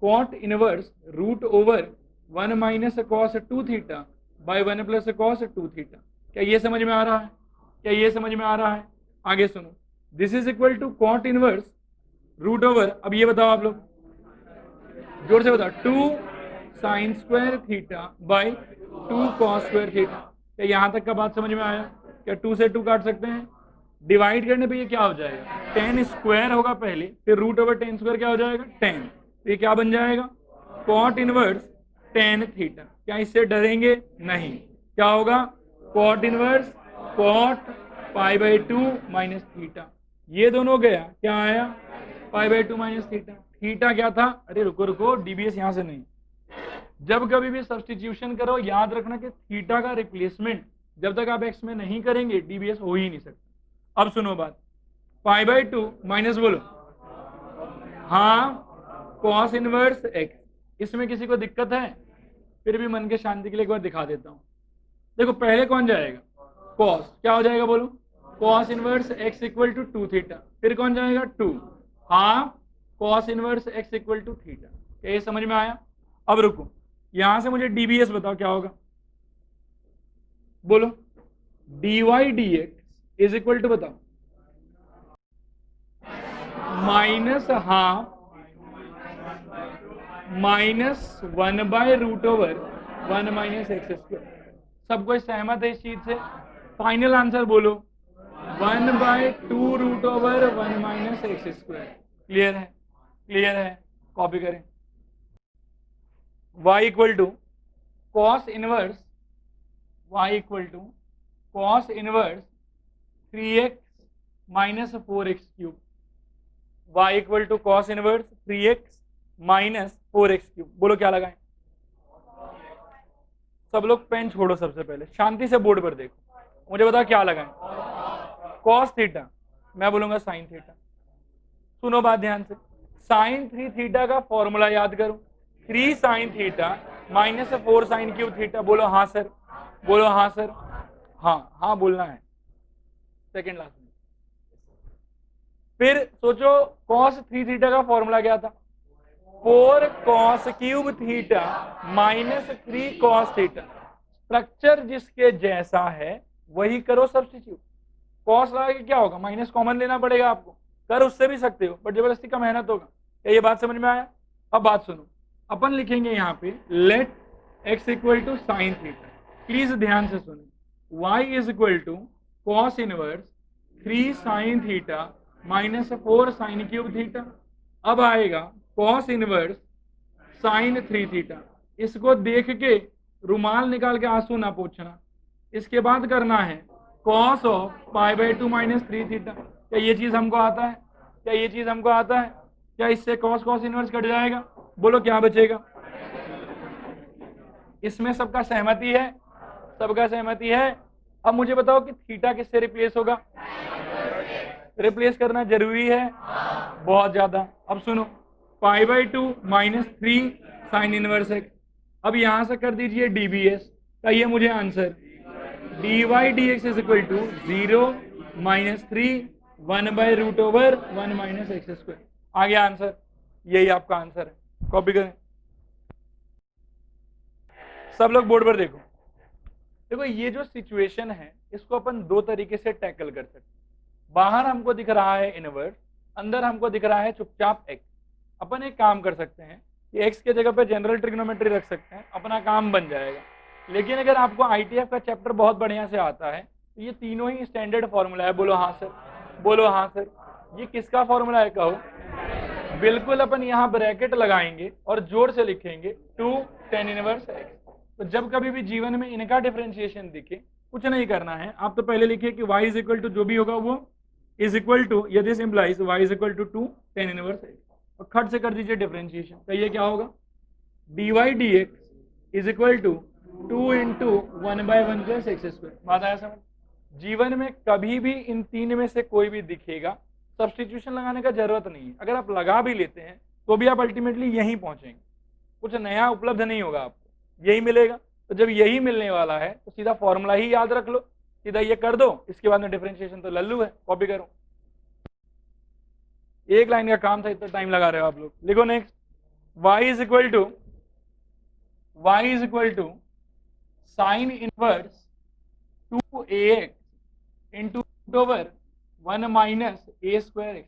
A: cot inverse root over 1 minus cos 2 theta by 1 plus cos 2 theta. क्या ये समझ में आ रहा है, क्या ये समझ में आ रहा है, आगे सुनो, this is equal to cot inverse root over, अब ये बताओ आप लोग जोर से बताओ, 2 sine square theta by 2 cos square theta. क्या यहां तक का बात समझ में आया, क्या 2 से 2 काट सकते हैं, डिवाइड करने पे ये क्या हो जाएगा, टेन स्क्वायर होगा पहले, फिर रूट ओवर टेन स्क्वायर क्या हो जाएगा 10, तो ये क्या बन जाएगा कॉट इनवर्स टेन थीटा। क्या इससे डरेंगे, नहीं, क्या होगा cot inverse cot pi by 2 minus theta, ये दोनों गया, क्या आया pi by 2 minus theta. Theta क्या था, अरे रुको रुको, डीबीएस यहां से नहीं, जब कभी भी सब्स्टिट्यूशन करो याद रखना कि थीटा का रिप्लेसमेंट जब तक आप एक्स में नहीं करेंगे डीबीएस हो ही नहीं सकता। अब सुनो बात, पाई बाई 2 माइनस बोलो, हाँ कॉस इनवर्स एक्स, इसमें किसी को दिक्कत है, फिर भी मन के शांति के लिए एक बार दिखा देता हूं। देखो पहले कौन जाएगा, कॉस, क्या हो जाएगा बोलो, cos inverse x equal to 2 theta, फिर कौन जाएगा 2, हाँ cos inverse x equal to theta. क्या ये समझ में आया, अब रुको, यहां से मुझे डीबीएस बताओ क्या होगा, बोलो dy dx is equal to बताओ minus half minus 1 by root over 1 minus x square. सब कोई सहमत है इस चीज से, फाइनल आंसर बोलो 1 by 2 root over 1 minus x square. Clear है, क्लियर है, कॉपी करें, y equal to cos inverse, y equal to cos inverse 3x minus 4x cube, y equal to cos inverse 3x minus 4x cube. बोलो क्या लगाएं, सब लोग pen छोड़ो, सबसे पहले शांति से बोर्ड पर देखो, मुझे बताओ क्या लगाएं, कॉस थीटा, मैं बोलूंगा साइन थीटा। सुनो बात ध्यान से, साइन 3 थीटा का फॉर्मूला याद करो, 3 sine theta minus 4 sine cube theta. बोलो हाँ सर, बोलो हाँ सर, हाँ हाँ बोलना है, सेकेंड लास्ट में। फिर सोचो कॉस 3 थीटा का फॉर्मूला क्या था, 4 cos cube theta minus 3 cos theta. Structure जिसके जैसा है वही करो सब्स्टिट्यूट, कॉस लगा के क्या होगा, माइनस कॉमन लेना पड़ेगा आपको, कर उससे भी सकते हो बट जबरदस्ती का मेहनत होगा। क्या ये बात समझ में आया, अब बात सुनो, अपन लिखेंगे यहाँ पे let x equal to sine theta, please ध्यान से सुनो, y is equal to cos inverse 3 sine theta minus 4 sine cube theta. अब आएगा कॉस इनवर्स साइन 3 थीटा, इसको देख के रुमाल निकाल के आंसू ना पोंछना। इसके बाद करना है cos of pi by 2 minus 3 theta. क्या ये चीज हमको आता है, क्या ये चीज हमको आता है, क्या इससे कॉस कॉस इनवर्स कट जाएगा, बोलो क्या बचेगा। इसमें सबका सहमति है, सबका सहमति है। अब मुझे बताओ कि थीटा किससे रिप्लेस होगा, रिप्लेस करना जरूरी है, बहुत ज्यादा। अब सुनो, pi by 2 minus 3 sine inverse x, अब यहां से कर दीजिए डीबीएस, कहिए मुझे answer. dy dx is equal to 0 -3 1/√1 - x²। आ गया आंसर, यही आपका आंसर है। कॉपी करें सब लोग, बोर्ड पर देखो। देखो ये जो सिचुएशन है इसको अपन दो तरीके से टैकल कर सकते हैं। बाहर हमको दिख रहा है इनवर्स, अंदर हमको दिख रहा है चुपचाप x। अपन एक काम कर सकते हैं कि x के जगह पे जनरल ट्रिग्नोमेट्री रख सकते हैं, अपना काम बन जाएगा। लेकिन अगर आपको ITF का चैप्टर बहुत बढ़िया से आता है तो ये तीनों ही स्टैंडर्ड फॉर्मूला है। बोलो हाँ सर, बोलो हाँ सर। ये किसका फॉर्मूला है कहो? बिल्कुल, अपन यहाँ ब्रैकेट लगाएंगे और जोर से लिखेंगे 2 tan इनवर्स x। तो जब कभी भी जीवन में इनका डिफरेंशिएशन दिखे, कुछ नहीं करना है, आप तो पहले लिखिए कि y इज इक्वल टू जो भी होगा वो इज इक्वल टू, यदि this implies y is equal to 2 tan inverse x, और खट से कर दीजिए डिफरेंशिएशन। तो ये क्या होगा? dy dx is equal to 2 into 1/1 plus x²। बात आया समझ? जीवन में कभी भी इन तीन में से कोई भी दिखेगा, सब्स्टिट्यूशन लगाने का जरूरत नहीं है। अगर आप लगा भी लेते हैं तो भी आप अल्टीमेटली यहीं पहुंचेंगे, कुछ नया उपलब्ध नहीं होगा, आपको यही मिलेगा। तो जब यही मिलने वाला है तो सीधा फॉर्मूला ही याद रख लो, सीधा ये कर दो, इसके बाद में डिफरेंशिएशन तो लल्लू है। कॉपी करो, एक लाइन का काम था, इतना टाइम लगा रहे हो आप लोग। लिखो next, y is equal to sine inverse 2ax into √1 minus a² x²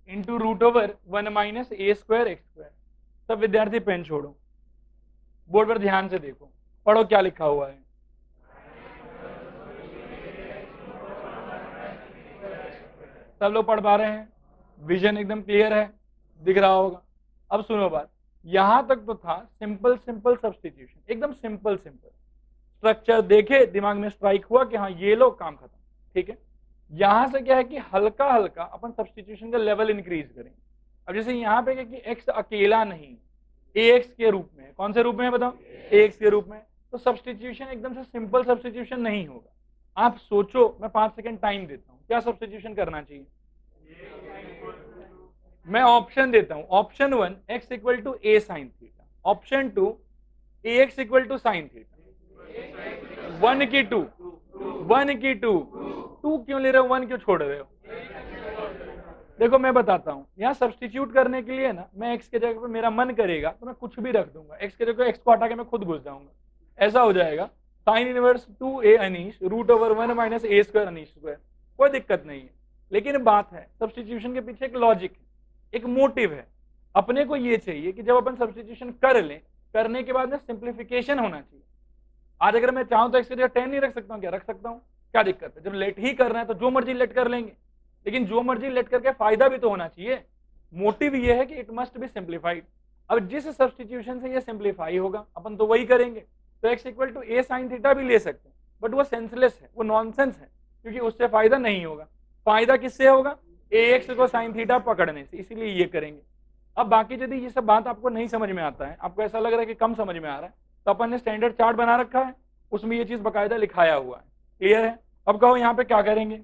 A: into √1 minus a² x²। सब विद्यार्थी पेन छोड़ो, बोर्ड पर ध्यान से देखो, पढ़ो क्या लिखा हुआ है। सब लोग पढ़ पा रहे हैं? विजन एकदम क्लियर है, दिख रहा होगा। अब सुनो बात, यहां तक तो था सिंपल सिंपल सब्स्टिट्यूशन, एकदम सिंपल सिंपल स्ट्रक्चर देखे, दिमाग में स्ट्राइक हुआ कि हाँ ये लो, काम खत्म, ठीक है। यहां से क्या है कि हल्का हल्का अपन सब्स्टिट्यूशन का लेवल इंक्रीज करेंगे। अब जैसे यहाँ पे क्या कि x अकेला नहीं, ax के रूप में, कौन से रूप में है बताओ? ax के रूप में। तो सब्स्टिट्यूशन एकदम से सिंपल सब्स्टिट्यूशन नहीं होगा। आप सोचो, मैं 5 सेकंड टाइम देता हूँ, क्या सब्स्टिट्यूशन करना चाहिए? मैं ऑप्शन देता हूं, option 1 x equal to a sine theta, option 2 ax equal to sine theta. 1 की 2, 1 की 2, 2 क्यों ले रहे हो, 1 क्यों छोड़ रहे हो? देखो मैं बताता हूं, यहाँ सब्स्टिट्यूट करने के लिए ना, मैं x के जगह पे मेरा मन करेगा तो मैं कुछ भी रख दूंगा, x के जगह x को हटा के मैं खुद घुस जाऊंगा। ऐसा हो जाएगा sine inverse 2a Anish √1 minus a² Anish square, कोई दिक्कत नहीं है। लेकिन बात है सब्स्टिट्यूशन के पीछे एक लॉजिक है, एक मोटिव है। अपने को ये चाहिए कि जब अपन सब्स्टिट्यूशन कर लें, करने के बाद में सिंप्लीफिकेशन होना चाहिए। आज अगर मैं चाहूं तो x की जगह 10 नहीं रख सकता हूं क्या? रख सकता हूं, क्या दिक्कत है? जब लेट ही करना है तो जो मर्जी लेट कर लेंगे, लेकिन जो मर्जी लेट करके फायदा भी तो होना चाहिए। मोटिव ये है कि इट मस्ट बी सिंप्लीफाइड। अब जिस सब्स्टिट्यूशन से ये सिंप्लीफाई होगा अपन तो वही करेंगे। तो x equal to a sine theta भी ले सकते हैं, बट वो सेंसलेस है, वो नॉनसेंस है, क्योंकि उससे फायदा नहीं होगा। फायदा किससे होगा? ax को साइन थीटा पकड़ने से, इसीलिए ये करेंगे। अब बाकी यदि ये सब बात आपको नहीं समझ में आता है, आपको ऐसा लग रहा है कि कम समझ में आ रहा है, तो अपन ने स्टैंडर्ड चार्ट बना रखा है, उसमें ये चीज बकायदा लिखाया हुआ है। क्लियर है? अब कहो यहाँ पे क्या करेंगे,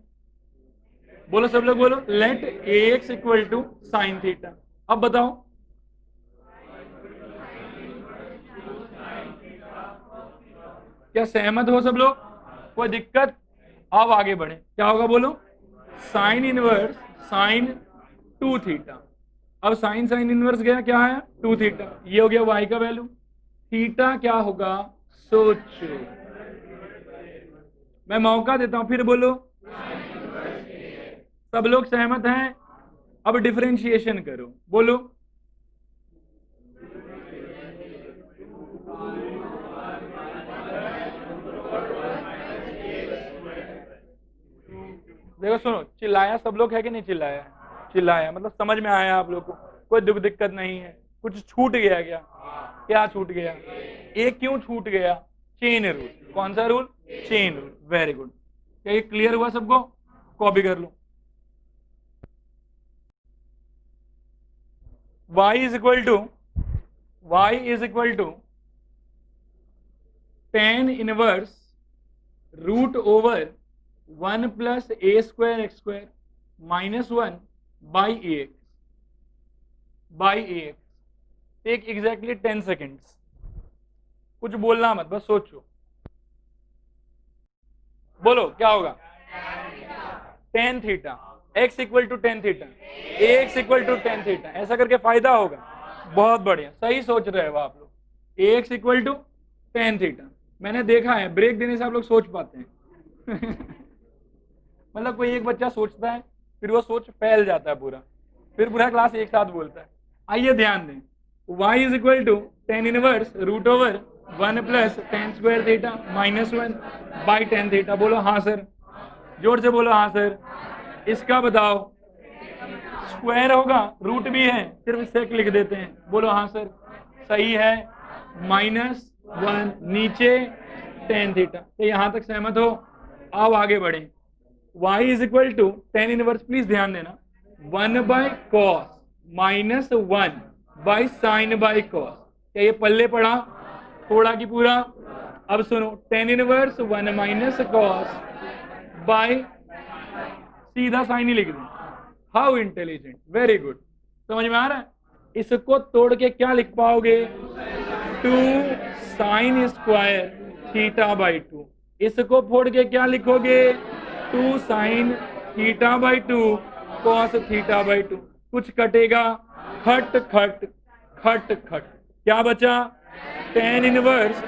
A: बोलो सब लोग बोलो, let ax equal to sine theta. अब बताओ, क्या सहमत हो सब लोग? कोई दिक्कत? अब आगे बढ़े, क्या होगा बोलो? Sine inverse sine 2 theta. अब साइन साइन इनवर्स गया, क्या है? 2 थीटा। ये हो गया y का वैल्यू, थीटा क्या होगा सोचो। मैं मौका देता हूं, फिर बोलो। सब लोग सहमत हैं? अब डिफरेंशिएशन करो, बोलो। देखो सुनो, चिल्लाया सब लोग है कि नहीं चिल्लाया? चिल्लाया, मतलब समझ में आया आप लोग को, कोई दुख दिक्कत नहीं है? कुछ छूट गया क्या? क्या छूट गया? एक क्यों छूट गया? Chain rule. कौन सा rule? Chain rule. Very good. क्या ये क्लियर हुआ सबको? कॉपी कर लो। y is equal to tan inverse √1 plus a² x² minus 1 by ax। Take exactly 10 seconds. कुछ बोलना मत, बस सोचो, बोलो क्या होगा। Tan theta, x equal to tan theta, x equal to tan theta, ऐसा करके फायदा होगा। बहुत बढ़िया, सही सोच रहे हो आप लोग। X equal to tan theta, मैंने देखा है ब्रेक देने से आप लोग सोच पाते हैं। मतलब कोई एक बच्चा सोचता है, फिर वो सोच फैल जाता है पूरा, फिर पूरा क्लास एक साथ बोलता है। आइए ध्यान दें, y is equal to tan inverse root over 1 plus tan square theta minus 1 by tan theta. बोलो हाँ सर, जोर से बोलो हाँ सर। इसका बताओ, स्क्वायर होगा, रूट भी है, सिर्फ सेक लिख देते हैं। बोलो हाँ सर, सही है। माइनस 1 नीचे टेन थीटा, तो यहां तक सहमत हो? अब आगे बढ़े। y is equal to tan inverse, please ध्यान देना, 1 by cos minus 1 by sine by cos. क्या ये पल्ले पड़ा? थोड़ा की पूरा। अब सुनो, tan inverse 1 minus cos by, सीधा साइन ही लिख दे। हाउ इंटेलिजेंट, वेरी गुड, समझ में आ रहा है? इसको तोड़ के क्या लिख पाओगे? 2 साइन स्क्वायर थीटा बाई 2। इसको फोड़ के क्या लिखोगे? 2 sine theta by 2 cos theta by 2। कुछ कटेगा? खट खट खट खट, क्या बचा? Tan inverse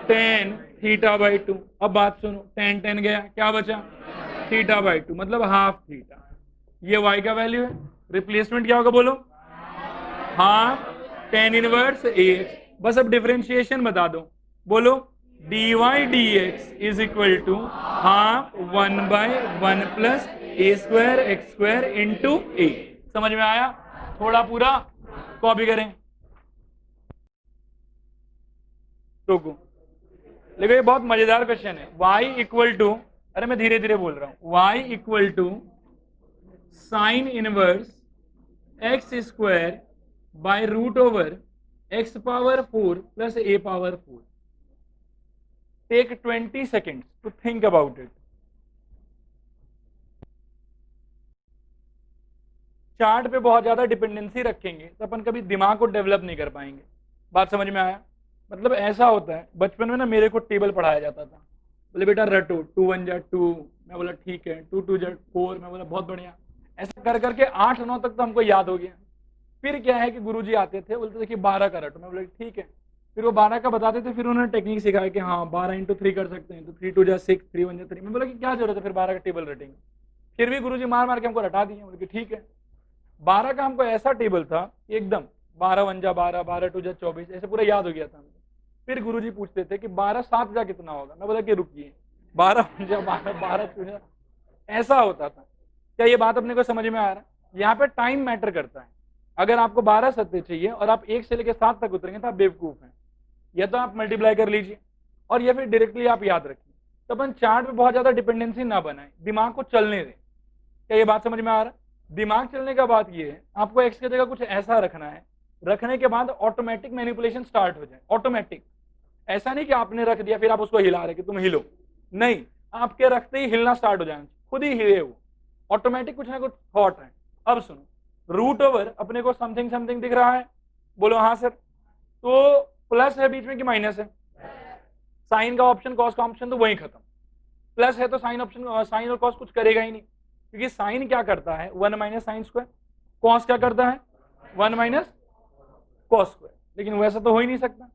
A: tan theta by 2। अब बात सुनो, टेन टेन गया, क्या बचा? थीटा बाई 2, मतलब हाफ थीटा। ये y का वैल्यू है, रिप्लेसमेंट क्या होगा बोलो? Half tan inverse x. बस अब डिफरेंशिएशन बता दो, बोलो dy dx is equal to half 1 by 1 plus a square x square into a. समझ में आया? थोड़ा पूरा कॉपी करें। देखो ये बहुत मजेदार क्वेश्चन है। y इक्वल टू, अरे मैं धीरे धीरे बोल रहा हूं, y equal to sine inverse x square by root over x power 4 plus a power 4। Take 20 seconds to think about it. Chart पे बहुत ज्यादा डिपेंडेंसी रखेंगे तो अपन कभी दिमाग को डेवलप नहीं कर पाएंगे। बात समझ में आया? मतलब ऐसा होता है, बचपन में ना मेरे को टेबल पढ़ाया जाता था, बोले बेटा रटो, 2 1 जा 2, मैं बोला ठीक है, 2 2 जा 4, मैं बोला बहुत बढ़िया। ऐसा कर करके 8 9 तक तो हमको याद हो गया। फिर क्या है कि गुरुजी आते थे, बोलते थे कि 12 का रटो, मैं बोला ठीक है। फिर वो 12 का बताते थे, फिर उन्होंने टेक्निक सिखाया कि हाँ 12 इंटू 3 कर सकते हैं, तो 3 2 जा 6, 3 1 जा 3। मैं बोला कि क्या जरूरत है फिर 12 का टेबल रटेंगे। फिर भी गुरुजी मार मार के हमको रटा दिए, बोले कि ठीक है। 12 का हमको ऐसा टेबल था एकदम, 12 1 जा 12, 12 2 जा 24, ऐसे पूरा याद हो गया था हमको। फिर गुरुजी पूछते थे कि 12 7 जा कितना होगा, मैं बोला कि रुकिए, 12 1 जा 12, 12 2 जा, ऐसा होता था। क्या ये बात अपने को समझ में आ रहा है? यहाँ पे टाइम मैटर करता है। अगर आपको 12 सत्ते चाहिए और आप 1 से लेकर 7 तक उतरेंगे तो आप बेवकूफ हैं। या तो आप मल्टीप्लाई कर लीजिए और या फिर डायरेक्टली आप याद रखिए। तो अपन चार्ट पे बहुत ज्यादा डिपेंडेंसी ना बनाए, दिमाग को चलने दें। क्या ये बात समझ में आ रहा है? दिमाग चलने का बात ये है, आपको एक्स की जगह कुछ ऐसा रखना है, रखने के बाद ऑटोमेटिक मैनिपुलेशन स्टार्ट हो जाए। ऑटोमेटिक, ऐसा नहीं कि आपने रख दिया फिर आप उसको हिला रहे कि तुम हिलो, नहीं, आपके रखते ही हिलना स्टार्ट हो जाए, खुद ही हिले वो, ऑटोमेटिक कुछ ना कुछ थॉट है। अब सुनो, रूट ओवर अपने को समथिंग समथिंग दिख रहा है, बोलो हाँ सर। तो प्लस है बीच में कि माइनस है? साइन का ऑप्शन कॉस का ऑप्शन तो वही खत्म। प्लस है तो साइन ऑप्शन, साइन और कॉस कुछ करेगा ही नहीं, क्योंकि साइन क्या करता है 1 माइनस साइन स्क्वायर, कॉस क्या करता है 1 माइनस कॉस स्क्वायर, लेकिन वैसा तो हो ही नहीं सकता।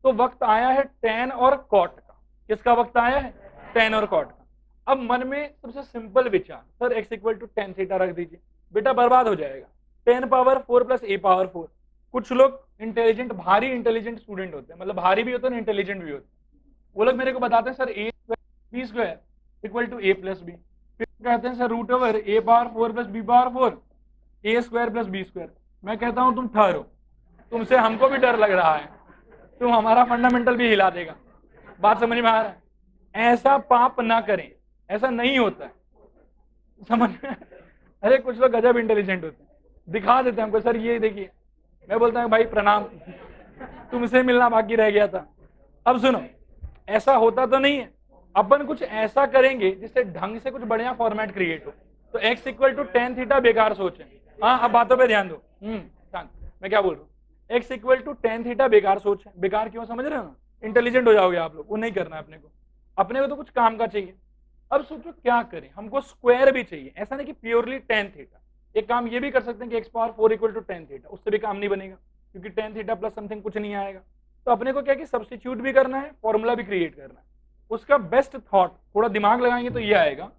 A: तो वक्त आया है टेन और कॉट का। किसका वक्त आया है? टेन और कॉट का। अब मन में सबसे सिंपल विचार, sir x equal to tan theta रख दीजिए, बेटा बर्बाद हो जाएगा। 10 पावर 4 प्लस ए पावर 4। कुछ लोग इंटेलिजेंट, भारी इंटेलिजेंट स्टूडेंट होते हैं, मतलब भारी भी होते हैं इंटेलिजेंट भी होते हैं, वो लोग मेरे को बताते हैं sir a b square equal to a plus b. फिर कहते हैं sir root over a power 4 plus b power 4 a square plus b square. मैं कहता हूं तुम ठहरो, तुमसे हमको भी डर लग रहा है, तुम हमारा फंडामेंटल भी हिला देगा। बात समझ में आ रहा है? ऐसा पाप ना करें, ऐसा नहीं होता है, समझ में? अरे कुछ लोग गजब इंटेलिजेंट होते हैं, दिखा देते हैं हमको, सर ये देखिए। मैं बोलता हूँ भाई प्रणाम, तुमसे मिलना बाकी रह गया था। अब सुनो, ऐसा होता तो नहीं है, अपन कुछ ऐसा करेंगे जिससे ढंग से कुछ बढ़िया फॉर्मेट क्रिएट हो। तो x equal to tan theta बेकार सोच है। हाँ, अब बातों पे ध्यान दो। मैं क्या बोल रहा हूँ, x equal to tan theta बेकार सोच है। बेकार क्यों समझ रहे हो ना? इंटेलिजेंट हो जाओगे आप लोग, वो नहीं करना है अपने को तो कुछ काम का चाहिए। अब सोचो क्या करें, हमको स्क्वायर भी चाहिए, ऐसा नहीं कि प्योरली tan थीटा। एक काम ये भी कर सकते हैं कि x⁴ equal to tan theta, उससे भी काम नहीं बनेगा क्योंकि tan थीटा प्लस समथिंग कुछ नहीं आएगा। तो अपने को क्या कि सब्स्टिट्यूट भी करना है, फॉर्मूला भी क्रिएट करना है। उसका बेस्ट थॉट, थोड़ा दिमाग लगाएंगे तो ये आएगा,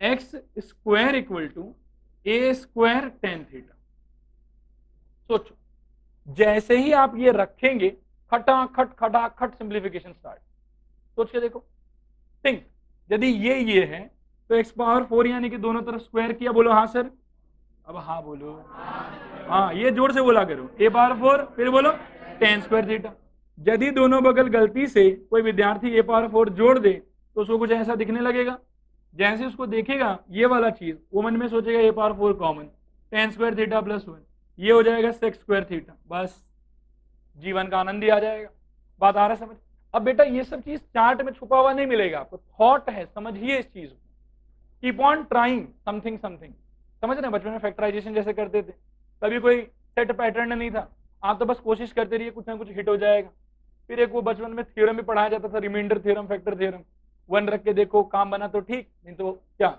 A: x² equal to a² tan theta. सोचो, जैसे ही आप ये रखेंगे, खटाखट सिंप्लीफिकेशन स्टार्ट। सोच के देखो, थिंक, यदि ये है तो x⁴ यानी कि दोनों तरफ स्क्वायर किया, बोलो हाँ सर। अब हाँ बोलो, हाँ ये जोर से बोला करो, a⁴, फिर बोलो tan² थीटा। यदि दोनों बगल गलती से कोई विद्यार्थी a⁴ जोड़ दे तो उसको कुछ ऐसा दिखने लगेगा, जैसे उसको देखेगा ये वाला चीज, वो मन में सोचेगा a⁴ common, tan² theta plus 1, ये हो जाएगा sec² थीटा, बस जीवन का आनंद ही आ जाएगा। बात आ रहा है समझ? अब बेटा ये सब चीज चार्ट में छुपा हुआ नहीं मिलेगा आपको, थॉट है, समझिए इस चीज को, कीप ऑन ट्राइंग समथिंग। समझ रहे हैं? बचपन में फैक्टराइजेशन जैसे करते थे, कभी कोई सेट पैटर्न नहीं था, आप तो बस कोशिश करते रहिए, कुछ ना कुछ हिट हो जाएगा। फिर एक वो बचपन में थ्योरम भी पढ़ाया जाता था, रिमाइंडर थ्योरम, फैक्टर थ्योरम, 1 रख के देखो काम बना तो ठीक, नहीं तो क्या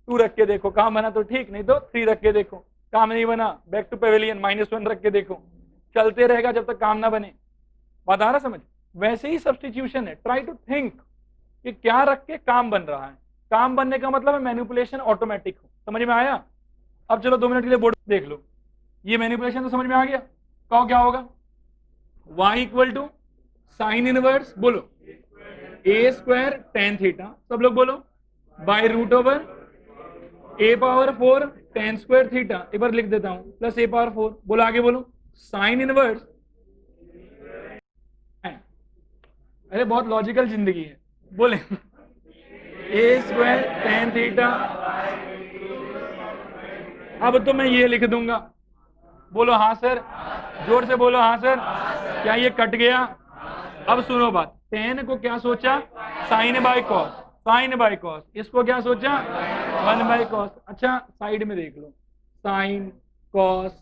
A: 2 रख के देखो काम बना तो ठीक, नहीं तो 3 रख के देखो काम नहीं बना, बैक टू पेविलियन, -1 रख के देखो, चलते रहेगा जब तक काम ना बने। बात आ रहा समझ? वैसे ही सब्स्टिट्यूशन है, ट्राई टू थिंक कि क्या रख के काम बन रहा है। काम बनने का मतलब है मैनिपुलेशन ऑटोमेटिक हो। समझ में आया? अब चलो 2 मिनट के लिए बोर्ड देख लो, ये मैनिपुलेशन तो समझ में आ गया। कहो क्या होगा, y equal to sine inverse, बोलो a² tan थीटा, सब लोग बोलो, बाय √a⁴ tan² थीटा, एक बार लिख देता हूं, प्लस a⁴, बोलो आगे बोलो, साइन इनवर्स, अरे बहुत लॉजिकल जिंदगी है, बोले a² tan थीटा। अब तो मैं ये लिख दूंगा, बोलो हाँ सर, जोर से बोलो हाँ सर। क्या ये कट गया? अब सुनो बात, tan को क्या सोचा, sine by cos, sine by cos, इसको क्या सोचा 1 बाय कॉस। अच्छा साइड में देख लो, साइन कॉस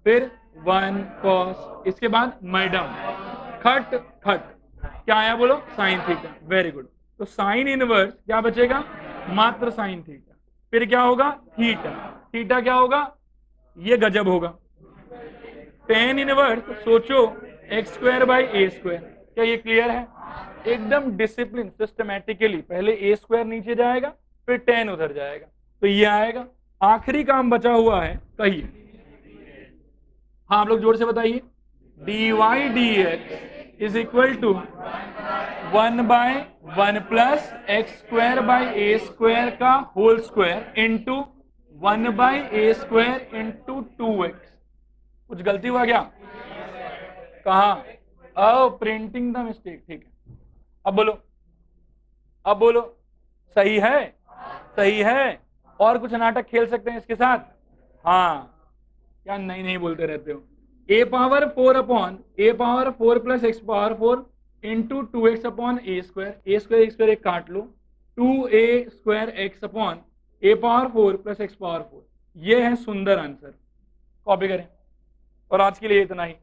A: फिर 1 कॉस, इसके बाद मैडम खट खट, क्या आया बोलो साइन थीटा, वेरी गुड। तो साइन इनवर्स क्या बचेगा, मात्र साइन थीटा, फिर क्या होगा थीटा, थीटा क्या होगा, ये गजब होगा, tan इनवर्स सोचो x² बाई a²। क्या ये क्लियर है? एकदम डिसिप्लिन सिस्टमैटिकली, पहले a² नीचे जाएगा फिर tan उधर जाएगा, तो ये आएगा। आखिरी काम बचा हुआ है, कहिए। हाँ आप लोग जोर से बताइए, dy dx is equal to 1/1 plus x² by a² का whole square into 1/a² into 2x। कुछ गलती हुआ क्या? कहा? प्रिंटिंग द मिस्टेक, ठीक है। अब बोलो, अब बोलो, सही है, सही है। और कुछ नाटक खेल सकते हैं इसके साथ? हाँ, क्या नहीं बोलते रहते हो। a⁴ plus x⁴ into 2x upon a², एक काट लो, 2a² x upon a⁴ plus x⁴। ये है सुंदर आंसर, कॉपी करें। और आज के लिए इतना ही।